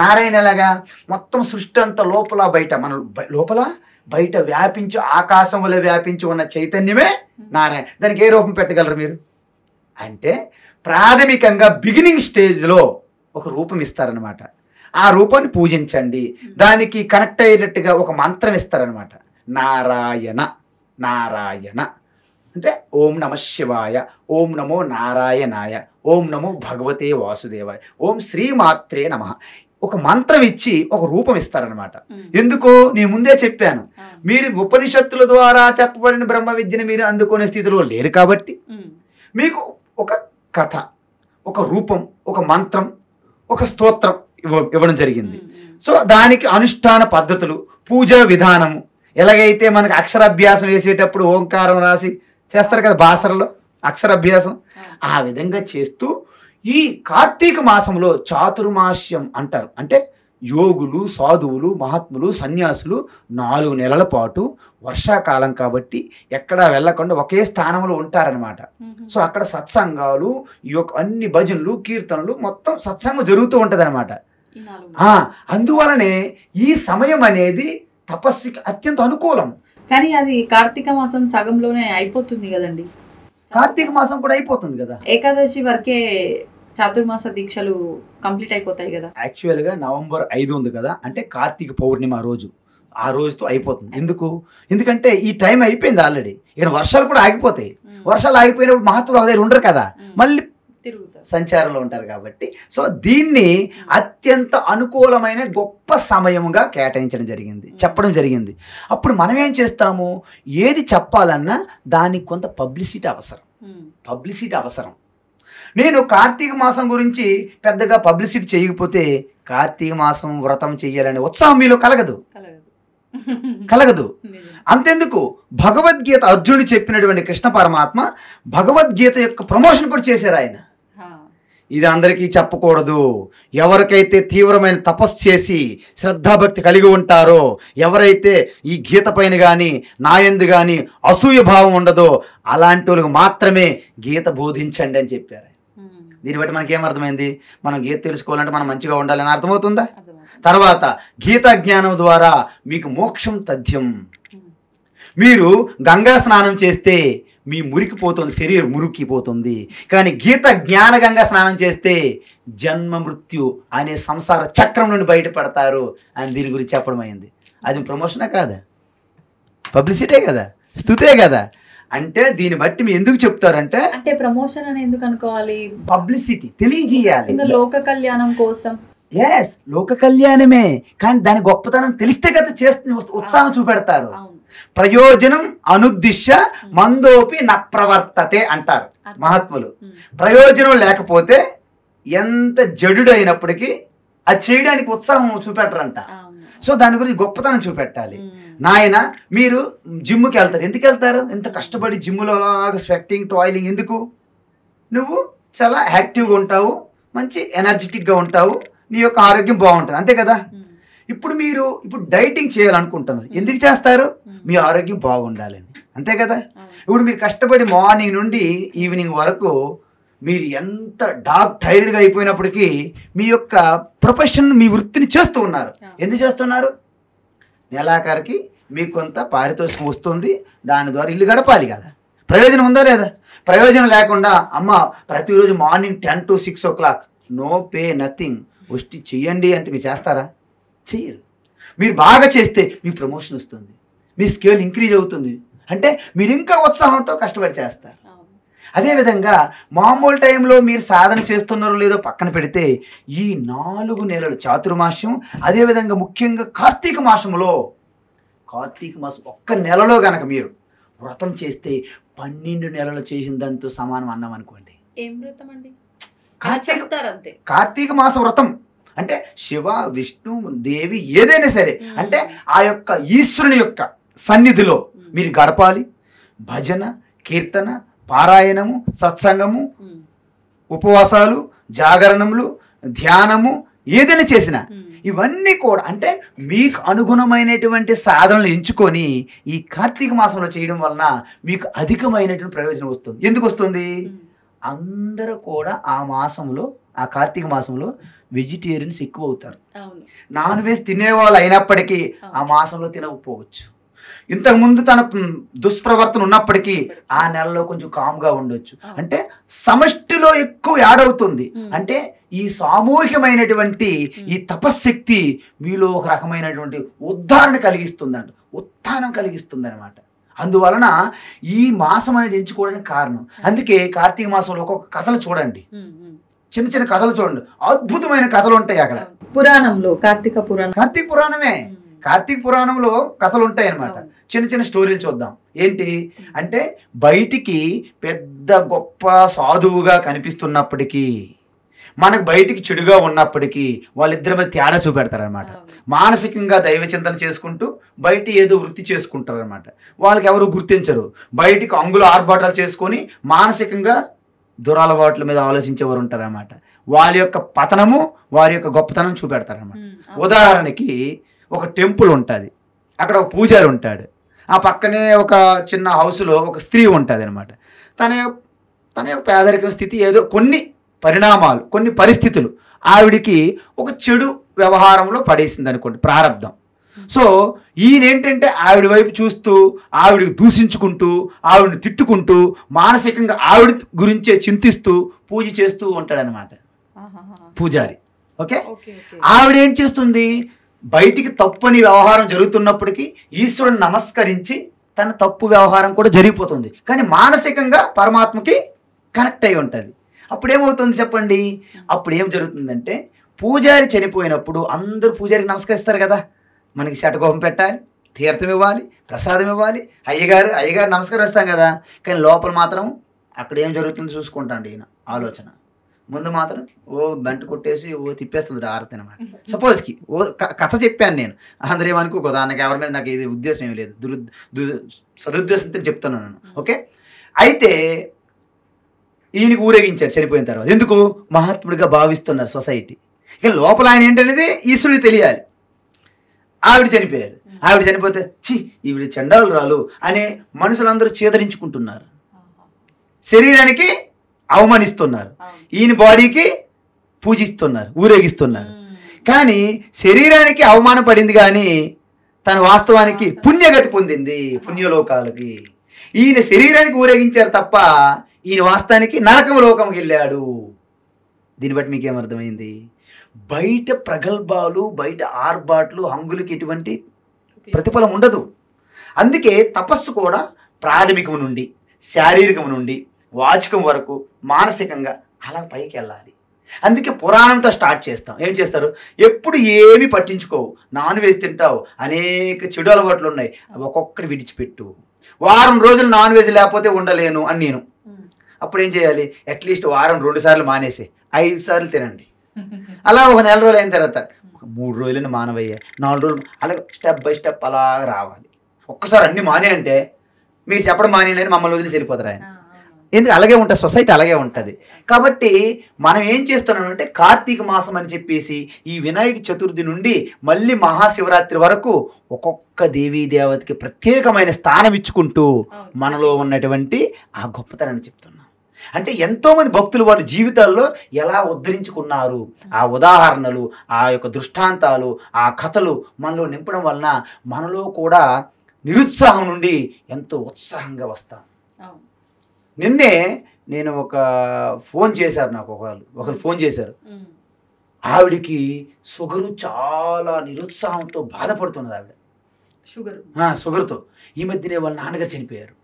నారాయణ ఎలాగా? మొత్తం సృష్టి అంతా లోపల బయట, మన లోపల బయట వ్యాపించి, ఆకాశం వల్ల వ్యాపించి ఉన్న చైతన్యమే నారాయణ. దానికి ఏ రూపం పెట్టగలరు మీరు అంటే, ప్రాథమికంగా బిగినింగ్ స్టేజ్లో ఒక రూపం ఇస్తారనమాట. ఆ రూపాన్ని పూజించండి. దానికి కనెక్ట్ అయ్యేటట్టుగా ఒక మంత్రం ఇస్తారనమాట. నారాయణ నారాయణ అంటే ఓం నమ శివాయ, ఓం నమో నారాయణాయ, ఓం నమో భగవతే వాసుదేవాయ, ఓం శ్రీమాత్రే నమః. ఒక మంత్రం ఇచ్చి ఒక రూపం ఇస్తారనమాట. ఎందుకో నేను ముందే చెప్పాను, మీరు ఉపనిషత్తుల ద్వారా చెప్పబడిన బ్రహ్మ విద్యను మీరు అందుకునే స్థితిలో లేరు కాబట్టి మీకు ఒక కథ, ఒక రూపం, ఒక మంత్రం, ఒక స్తోత్రం ఇవ్వడం జరిగింది. సో దానికి అనుష్ఠాన పద్ధతులు, పూజా విధానము, ఎలాగైతే మనకు అక్షరాభ్యాసం వేసేటప్పుడు ఓంకారం రాసి చేస్తారు కదా బాసరలో అక్షరాభ్యాసం, ఆ విధంగా చేస్తూ ఈ కార్తీక మాసంలో చాతుర్మాస్యం అంటారు. అంటే యోగులు, సాధువులు, మహాత్ములు, సన్యాసులు 4 నెలల పాటు వర్షాకాలం కాబట్టి ఎక్కడా వెళ్ళకుండా ఒకే స్థానంలో ఉంటారనమాట. సో అక్కడ సత్సంగాలు, ఈ యొక్క అన్ని భజనలు, కీర్తనలు, మొత్తం సత్సంగం జరుగుతూ ఉంటుంది అనమాట. అందువలనే ఈ సమయం అనేది తపస్సుకి అత్యంత అనుకూలం. కానీ అది కార్తీక మాసం సగంలోనే అయిపోతుంది కదండి. కార్తీక మాసం కూడా అయిపోతుంది కదా, ఏకాదశి వరకే చాతుర్మాస దీక్షలు కంప్లీట్ అయిపోతాయి కదా. యాక్చువల్గా నవంబర్ 5 ఉంది కదా, అంటే కార్తీక పౌర్ణిమ రోజు, ఆ రోజుతో అయిపోతుంది. ఎందుకంటే ఈ టైం అయిపోయింది ఆల్రెడీ. ఇక్కడ వర్షాలు కూడా ఆగిపోతాయి. వర్షాలు ఆగిపోయినప్పుడు మహత్తులు ఒక దగ్గర ఉండరు కదా, మళ్ళీ సంచారంలో ఉంటారు కాబట్టి. సో దీన్ని అత్యంత అనుకూలమైన గొప్ప సమయంగా కేటాయించడం జరిగింది, చెప్పడం జరిగింది. అప్పుడు మనం ఏం చేస్తాము, ఏది చెప్పాలన్నా దానికి కొంత పబ్లిసిటీ అవసరం. నేను కార్తీక మాసం గురించి పెద్దగా పబ్లిసిటీ చేయకపోతే కార్తీక మాసం వ్రతం చెయ్యాలనే ఉత్సాహం మీలో కలగదు. అంతెందుకు, భగవద్గీత అర్జునుడు చెప్పినటువంటి కృష్ణ పరమాత్మ భగవద్గీత యొక్క ప్రమోషన్ కూడా చేశారు ఆయన. ఇది అందరికీ చెప్పకూడదు, ఎవరికైతే తీవ్రమైన తపస్సు చేసి శ్రద్ధాభక్తి కలిగి ఉంటారో, ఎవరైతే ఈ గీత పైన కానీ నాయందు కానీ అసూయ భావం ఉండదో అలాంటి వాళ్ళకి మాత్రమే గీత బోధించండి అని చెప్పారు. దీన్ని బట్టి మనకి ఏమర్థమైంది, మనం గీత తెలుసుకోవాలంటే మనం మంచిగా ఉండాలని అర్థమవుతుందా? తర్వాత గీతా జ్ఞానం ద్వారా మీకు మోక్షం తథ్యం. మీరు గంగా స్నానం చేస్తే మీ మురికిపోతుంది, శరీరం మురికిపోతుంది. కానీ గీత జ్ఞాన గంగా స్నానం చేస్తే జన్మ మృత్యు అనే సంసార చక్రం నుండి బయటపడతారు అని దీని గురించి చెప్పడం అయింది. అది ప్రమోషనే కాదా, పబ్లిసిటీ కదా, స్తుతే కదా. అంటే దీన్ని బట్టి మీరు ఎందుకు చెప్తారంటే, అంటే ప్రమోషన్ అని ఎందుకు అనుకోవాలి, పబ్లిసిటీ తెలియజేయాలి, లోక కళ్యాణం కోసం. ఎస్, లోక కళ్యాణమే, కానీ దాని గొప్పతనం తెలిస్తే కదా చేస్తుంది, ఉత్సాహం చూపెడతారు. ప్రయోజనం అనుద్దిశ్య మందోపి న ప్రవర్తతే అంటారు మహాత్ములు. ప్రయోజనం లేకపోతే ఎంత జడు అయినప్పటికీ అది చేయడానికి ఉత్సాహం చూపెట్టరంట. సో దాని గురించి గొప్పతనం చూపెట్టాలి. నాయన మీరు జిమ్కి వెళ్తారు, ఎందుకు వెళ్తారు? ఎంత కష్టపడి జిమ్లో అలాగా స్వెట్టింగ్, టాయిలింగ్ ఎందుకు? నువ్వు చాలా యాక్టివ్గా ఉంటావు, మంచి ఎనర్జెటిక్గా ఉంటావు, నీ యొక్క ఆరోగ్యం బాగుంటుంది, అంతే కదా. ఇప్పుడు మీరు డైటింగ్ చేయాలనుకుంటున్నారు, ఎందుకు చేస్తారు? మీ ఆరోగ్యం బాగుండాలని, అంతే కదా. ఇప్పుడు మీరు కష్టపడి మార్నింగ్ నుండి ఈవినింగ్ వరకు మీరు ఎంత టైర్డ్గా అయిపోయినప్పటికీ మీ యొక్క ప్రొఫెషన్, మీ వృత్తిని చేస్తూ ఉన్నారు. ఎందుకు చేస్తున్నారు? నెలాఖరికి మీకు కొంత పారితోషికం వస్తుంది, దాని ద్వారా ఇల్లు గడపాలి కదా. ప్రయోజనం ఉందా లేదా? ప్రయోజనం లేకుండా అమ్మ ప్రతిరోజు morning 10 to 6 o'clock no pay nothing వచ్చి చెయ్యండి అంటే మీరు చేస్తారా? చెయ్యరు. మీరు బాగా చేస్తే మీకు ప్రమోషన్ వస్తుంది, మీ స్కేల్ ఇంక్రీజ్ అవుతుంది, అంటే మీరు ఇంకా ఉత్సాహంతో కష్టపడి చేస్తారు. అదేవిధంగా మామూలు టైంలో మీరు సాధన చేస్తున్నారో లేదో పక్కన పెడితే ఈ 4 నెలలు చాతుర్మాస్యం, అదేవిధంగా ముఖ్యంగా కార్తీక మాసంలో, కార్తీక మాసం ఒక్క నెలలో కనుక మీరు వ్రతం చేస్తే 12 నెలలు చేసిన దానితో సమానం అన్నాం అనుకోండి. ఏం వ్రతం అండి? కార్తీక మాస వ్రతం అంటే శివ, విష్ణు, దేవి ఏదైనా సరే, అంటే ఆ యొక్క ఈశ్వరుని యొక్క సన్నిధిలో మీరు గడపాలి. భజన, కీర్తన, పారాయణము, సత్సంగము, ఉపవాసాలు, జాగరణములు, ధ్యానము ఏదైనా చేసినా ఇవన్నీ కూడా అంటే మీకు అనుగుణమైనటువంటి సాధనలు ఎంచుకొని ఈ కార్తీక మాసంలో చేయడం వలన మీకు అధికమైనటువంటి ప్రయోజనం వస్తుంది. ఎందుకు వస్తుంది? అందరూ కూడా ఆ మాసంలో, ఆ కార్తీక మాసంలో వెజిటేరియన్స్ ఎక్కువ అవుతారు. నాన్ వెజ్ తినేవాళ్ళు అయినప్పటికీ ఆ మాసంలో తినకపోవచ్చు. ఇంతకుముందు తన దుష్ప్రవర్తన ఉన్నప్పటికీ ఆ నెలలో కొంచెం కామ్గా ఉండొచ్చు. అంటే సమష్టిలో ఎక్కువ యాడ్ అవుతుంది. అంటే ఈ సామూహికమైనటువంటి ఈ తపశ్శక్తి మీలో ఒక రకమైనటువంటి ఉద్ధారణ కలిగిస్తుందంట, ఉత్థానం కలిగిస్తుంది అనమాట. అందువలన ఈ మాసం అనేది ఎంచుకోవడానికి కారణం. అందుకే కార్తీక మాసంలో ఒక్కొక్క కథలు చూడండి, చిన్న చిన్న కథలు చూడండి, అద్భుతమైన కథలు ఉంటాయి అక్కడ. పురాణంలో కార్తీక పురాణమే, కార్తీక పురాణంలో కథలు ఉంటాయి అన్నమాట. చిన్న చిన్న స్టోరీలు చూద్దాం. ఏంటి అంటే, బయటికి పెద్ద గొప్ప సాధువుగా కనిపిస్తున్నప్పటికీ, మనకు బయటికి చెడుగా ఉన్నప్పటికీ వాళ్ళిద్దరి మీద తేడా చూపెడతారనమాట. మానసికంగా దైవ చింతన చేసుకుంటూ బయట ఏదో వృత్తి చేసుకుంటారనమాట. వాళ్ళకి ఎవరు గుర్తించరు. బయటికి అంగులు ఆర్భాటాలు చేసుకొని మానసికంగా దురలవాట్ల మీద ఆలోచించేవారు ఉంటారనమాట. వాళ్ళ యొక్క పతనము, వారి యొక్క గొప్పతనం చూపెడతారనమాట. ఉదాహరణకి ఒక టెంపుల్ ఉంటుంది, అక్కడ ఒక పూజారి ఉంటాడు, ఆ పక్కనే ఒక చిన్న హౌస్లో ఒక స్త్రీ ఉంటుంది అనమాట. తన యొక్క పేదరికం స్థితి, ఏదో కొన్ని పరిణామాలు, కొన్ని పరిస్థితులు ఆవిడికి ఒక చెడు వ్యవహారంలో పడేసింది అనుకోండి, ప్రారంధం. సో ఈయన ఏంటంటే ఆవిడ వైపు చూస్తూ, ఆవిడికి దూషించుకుంటూ, ఆవిడని తిట్టుకుంటూ, మానసికంగా ఆవిడ గురించే చింతిస్తూ పూజ చేస్తూ ఉంటాడనమాట పూజారి. ఓకే, ఆవిడ ఏం చేస్తుంది, బయటికి తప్పని వ్యవహారం జరుగుతున్నప్పటికీ ఈశ్వరుని నమస్కరించి తన తప్పు వ్యవహారం కూడా జరిగిపోతుంది, కానీ మానసికంగా పరమాత్మకి కనెక్ట్ అయి ఉంటుంది. అప్పుడేమవుతుంది చెప్పండి, అప్పుడు ఏం జరుగుతుందంటే, పూజారి చనిపోయినప్పుడు అందరూ పూజారికి నమస్కరిస్తారు కదా, మనకి శటకోపం పెట్టాలి, తీర్థం ఇవ్వాలి, ప్రసాదం ఇవ్వాలి, అయ్యగారు నమస్కరిస్తాం కదా. కానీ లోపల మాత్రం అక్కడ ఏం జరుగుతుందో చూసుకుంటాండి ఈయన ఆలోచన. ముందు మాత్రం దంటు కొట్టేసి తిప్పేస్తుంది ఆరతి అనమాట. సపోజ్కి కథ చెప్పాను నేను, అందరూ ఏమనుకోకూడదు, దానికి ఎవరి మీద నాకు ఇది ఉద్దేశం ఏమి లేదు, సదుద్దేశంతో చెప్తున్నాను నేను. ఓకే, అయితే ఈయనకి ఊరేగించారు చనిపోయిన తర్వాత. ఎందుకు? మహాత్ముడిగా భావిస్తున్నారు సొసైటీ. ఇక లోపల ఆయన ఏంటనేది ఈశ్వరుడికి తెలియాలి. ఆవిడ చనిపోయారు, ఆవిడ చనిపోతే ఈవిడ చండాలురాలు అనే మనుషులందరూ చేదరించుకుంటున్నారు, శరీరానికి అవమానిస్తున్నారు, ఈయన బాడీకి పూజిస్తున్నారు, ఊరేగిస్తున్నారు. కానీ శరీరానికి అవమానం పడింది, కానీ తన వాస్తవానికి పుణ్యగతి పొందింది, పుణ్యలోకాలకి. ఈయన శరీరానికి ఊరేగించారు తప్ప ఈయన వాస్తవానికి నరకం లోకంకి వెళ్ళాడు. దీన్ని బట్టి మీకేమర్థమైంది? బయట ప్రగల్భాలు, బయట ఆర్భాట్లు, హంగులకి ఎటువంటి ప్రతిఫలం ఉండదు. అందుకే తపస్సు కూడా ప్రాథమికం నుండి, శారీరకం నుండి, వాచికం వరకు మానసికంగా అలా పైకి వెళ్ళాలి. అందుకే పురాణంతో స్టార్ట్ చేస్తాం. ఏం చేస్తారు? ఎప్పుడు ఏమి పట్టించుకోవు, నాన్ వెజ్ తింటావు, అనేక చెడు అలవాట్లు ఉన్నాయి, ఒక్కొక్కటి విడిచిపెట్టు. వారం రోజులు నాన్ వెజ్ లేకపోతే ఉండలేను అని నేను. అప్పుడు ఏం చేయాలి? అట్లీస్ట్ వారం 2 సార్లు మానేసి 5 సార్లు తినండి. అలా ఒక నెల రోజులు అయిన తర్వాత 3 రోజులను మానవయ్యా, 4 రోజులు, అలా స్టెప్ బై స్టెప్ అలా రావాలి. ఒక్కసారి అన్ని మానే అంటే మీరు చెప్పడం మానేనని మమ్మల్ని వదిలేసి వెళ్ళిపోతారు ఆయన. ఎందుకు? అలాగే ఉంటుంది, సొసైటీ అలాగే ఉంటుంది. కాబట్టి మనం ఏం చేస్తున్నామంటే, కార్తీక మాసం అని చెప్పేసి ఈ వినాయక చతుర్థి నుండి మళ్ళీ మహాశివరాత్రి వరకు ఒక్కొక్క దేవీ దేవతకి ప్రత్యేకమైన స్థానం ఇచ్చుకుంటూ మనలో ఉన్నటువంటి ఆ గొప్పతనాన్ని చెప్తున్నాం. అంటే ఎంతోమంది భక్తులు వాళ్ళ జీవితాల్లో ఎలా ఉద్ధరించుకున్నారు, ఆ ఉదాహరణలు, ఆ యొక్క దృష్టాంతాలు, ఆ కథలు మనలో నింపడం వలన మనలో కూడా నిరుత్సాహం నుండి ఎంతో ఉత్సాహంగా వస్తాం. నిన్నే నేను ఒక ఫోన్ చేశారు, నాకు ఒకరు ఫోన్ చేశారు. ఆవిడికి షుగరు, చాలా నిరుత్సాహంతో బాధపడుతున్నది ఆవిడ, షుగర్తో. ఈ మధ్యనే వాళ్ళ నాన్నగారు చనిపోయారు,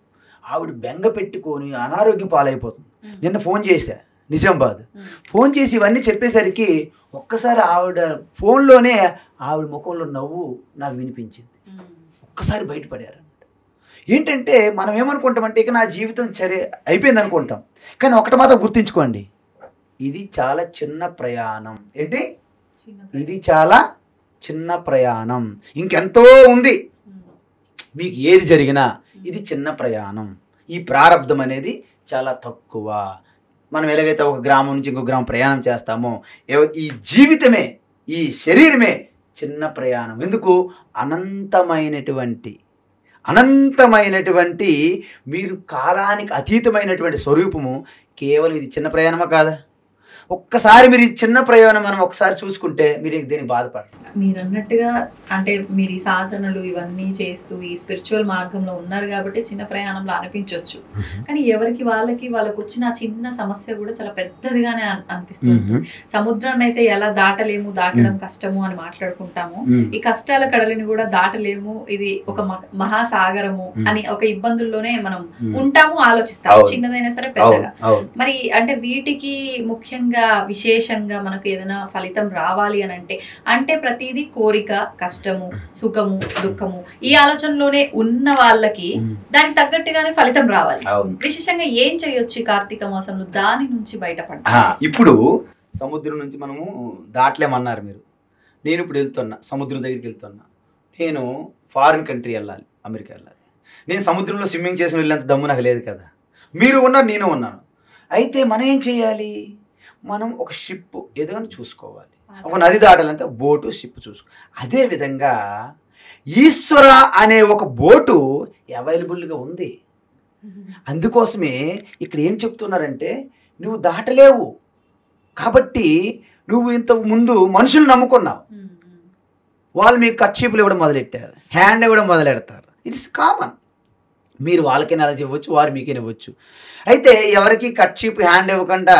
ఆవిడ బెంగ పెట్టుకొని అనారోగ్యం పాలైపోతుంది. నిన్న ఫోన్ చేశా నిజామాబాద్, ఫోన్ చేసి ఇవన్నీ చెప్పేసరికి ఒక్కసారి ఆవిడ ఫోన్లోనే ఆవిడ ముఖంలో నవ్వు నాకు వినిపించింది. ఒక్కసారి బయటపడారు. ఏంటంటే మనం ఏమనుకుంటామంటే, ఇక నా జీవితం సరే అయిపోయింది అనుకుంటాం. కానీ ఒకటి మాత్రం గుర్తుంచుకోండి, ఇది చాలా చిన్న ప్రయాణం. ఏంటి? ఇది చాలా చిన్న ప్రయాణం, ఇంకెంతో ఉంది. మీకు ఏది జరిగినా ఇది చిన్న ప్రయాణం. ఈ ప్రారంధం అనేది చాలా తక్కువ. మనం ఎలాగైతే ఒక గ్రామం నుంచి ఇంకో గ్రామం ప్రయాణం చేస్తామో, ఈ జీవితమే, ఈ శరీరమే చిన్న ప్రయాణం. ఎందుకు? అనంతమైనటువంటి మీరు కాలానికి అతీతమైనటువంటి స్వరూపము. కేవలం ఇది చిన్న ప్రయాణమా కాదా? ఒక్కసారి మీరు ఈ చిన్న ప్రయాణం మనం ఒకసారి చూసుకుంటే మీరు దేనికి బాధపడరు. మీరు అన్నట్టుగా అంటే మీరు ఈ సాధనలు ఇవన్నీ చేస్తూ ఈ స్పిరిచువల్ మార్గంలో ఉన్నారు కాబట్టి చిన్న ప్రయాణంలో అనిపించవచ్చు, కానీ ఎవరికి వాళ్ళకి వచ్చిన చిన్న సమస్య కూడా చాలా పెద్దదిగానే అనిపిస్తుంది. సముద్రాన్ని అయితే ఎలా దాటలేము, దాటడం కష్టము అని మాట్లాడుకుంటాము, ఈ కష్టాల కడలిని కూడా దాటలేము, ఇది ఒక మహాసాగరము అని ఒక ఇబ్బందుల్లోనే మనం ఉంటాము, ఆలోచిస్తాము, చిన్నదైనా సరే పెద్దగా. మరి అంటే వీటికి ముఖ్యంగా విశేషంగా మనకు ఏదైనా ఫలితం రావాలి అని అంటే ప్రతిదీ కోరిక, కష్టము, సుఖము, దుఃఖము ఈ ఆలోచనలోనే ఉన్న వాళ్ళకి దానికి తగ్గట్టుగానే ఫలితం రావాలి. విశేషంగా ఏం చేయొచ్చు కార్తీక మాసంలో దాని నుంచి బయటపడాలి? ఇప్పుడు సముద్రం నుంచి మనము దాటలేమన్నారు మీరు. నేను ఇప్పుడు వెళ్తున్నా, సముద్రం దగ్గరికి వెళ్తున్నా. నేను ఫారిన్ కంట్రీ వెళ్ళాలి, అమెరికా వెళ్ళాలి. నేను సముద్రంలో స్విమ్మింగ్ చేసి వెళ్ళేంత దమ్ము నాకు లేదు కదా. మీరు ఉన్నారు, నేను ఉన్నాను. అయితే మనం ఏం చేయాలి? మనం ఒక షిప్ ఏదైనా చూసుకోవాలి. ఒక నది దాటాలంటే బోటు, షిప్ చూసుకో. అదేవిధంగా ఈశ్వర అనే ఒక బోటు అవైలబుల్గా ఉంది. అందుకోసమే ఇక్కడ ఏం చెప్తున్నారంటే, నువ్వు దాటలేవు కాబట్టి నువ్వు ఇంత ముందు మనుషులు నమ్ముకున్నావు, వాళ్ళు మీకు కర్చీపులు ఇవ్వడం మొదలెట్టారు, హ్యాండ్ ఇవ్వడం మొదలెడతారు. It's common. మీరు వాళ్ళకైనా అలా ఇవ్వచ్చు, వారు మీకైనా ఇవ్వచ్చు. అయితే ఎవరికి కర్చీపు హ్యాండ్ ఇవ్వకుండా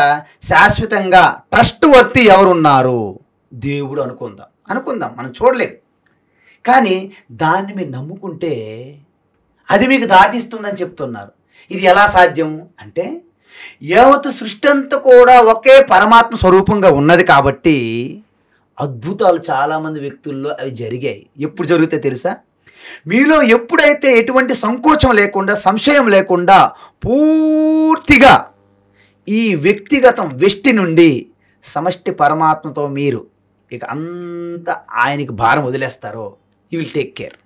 శాశ్వతంగా ట్రస్ట్ వర్తి ఎవరున్నారు? దేవుడు అనుకుందాం, మనం చూడలేదు. కానీ దాన్ని మీరు నమ్ముకుంటే అది మీకు దాటిస్తుందని చెప్తున్నారు. ఇది ఎలా సాధ్యం అంటే, యావత్ సృష్టి అంతా కూడా ఒకే పరమాత్మ స్వరూపంగా ఉన్నది కాబట్టి అద్భుతాలు చాలామంది వ్యక్తుల్లో అవి జరిగాయి. ఎప్పుడు జరుగుతాయి తెలుసా? మీలో ఎప్పుడైతే ఎటువంటి సంకోచం లేకుండా, సంశయం లేకుండా పూర్తిగా ఈ వ్యక్తిగతం వెష్టి నుండి సమష్టి పరమాత్మతో మీరు ఇక అంత ఆయనకి భారం వదిలేస్తారో, యూ విల్ టేక్ కేర్.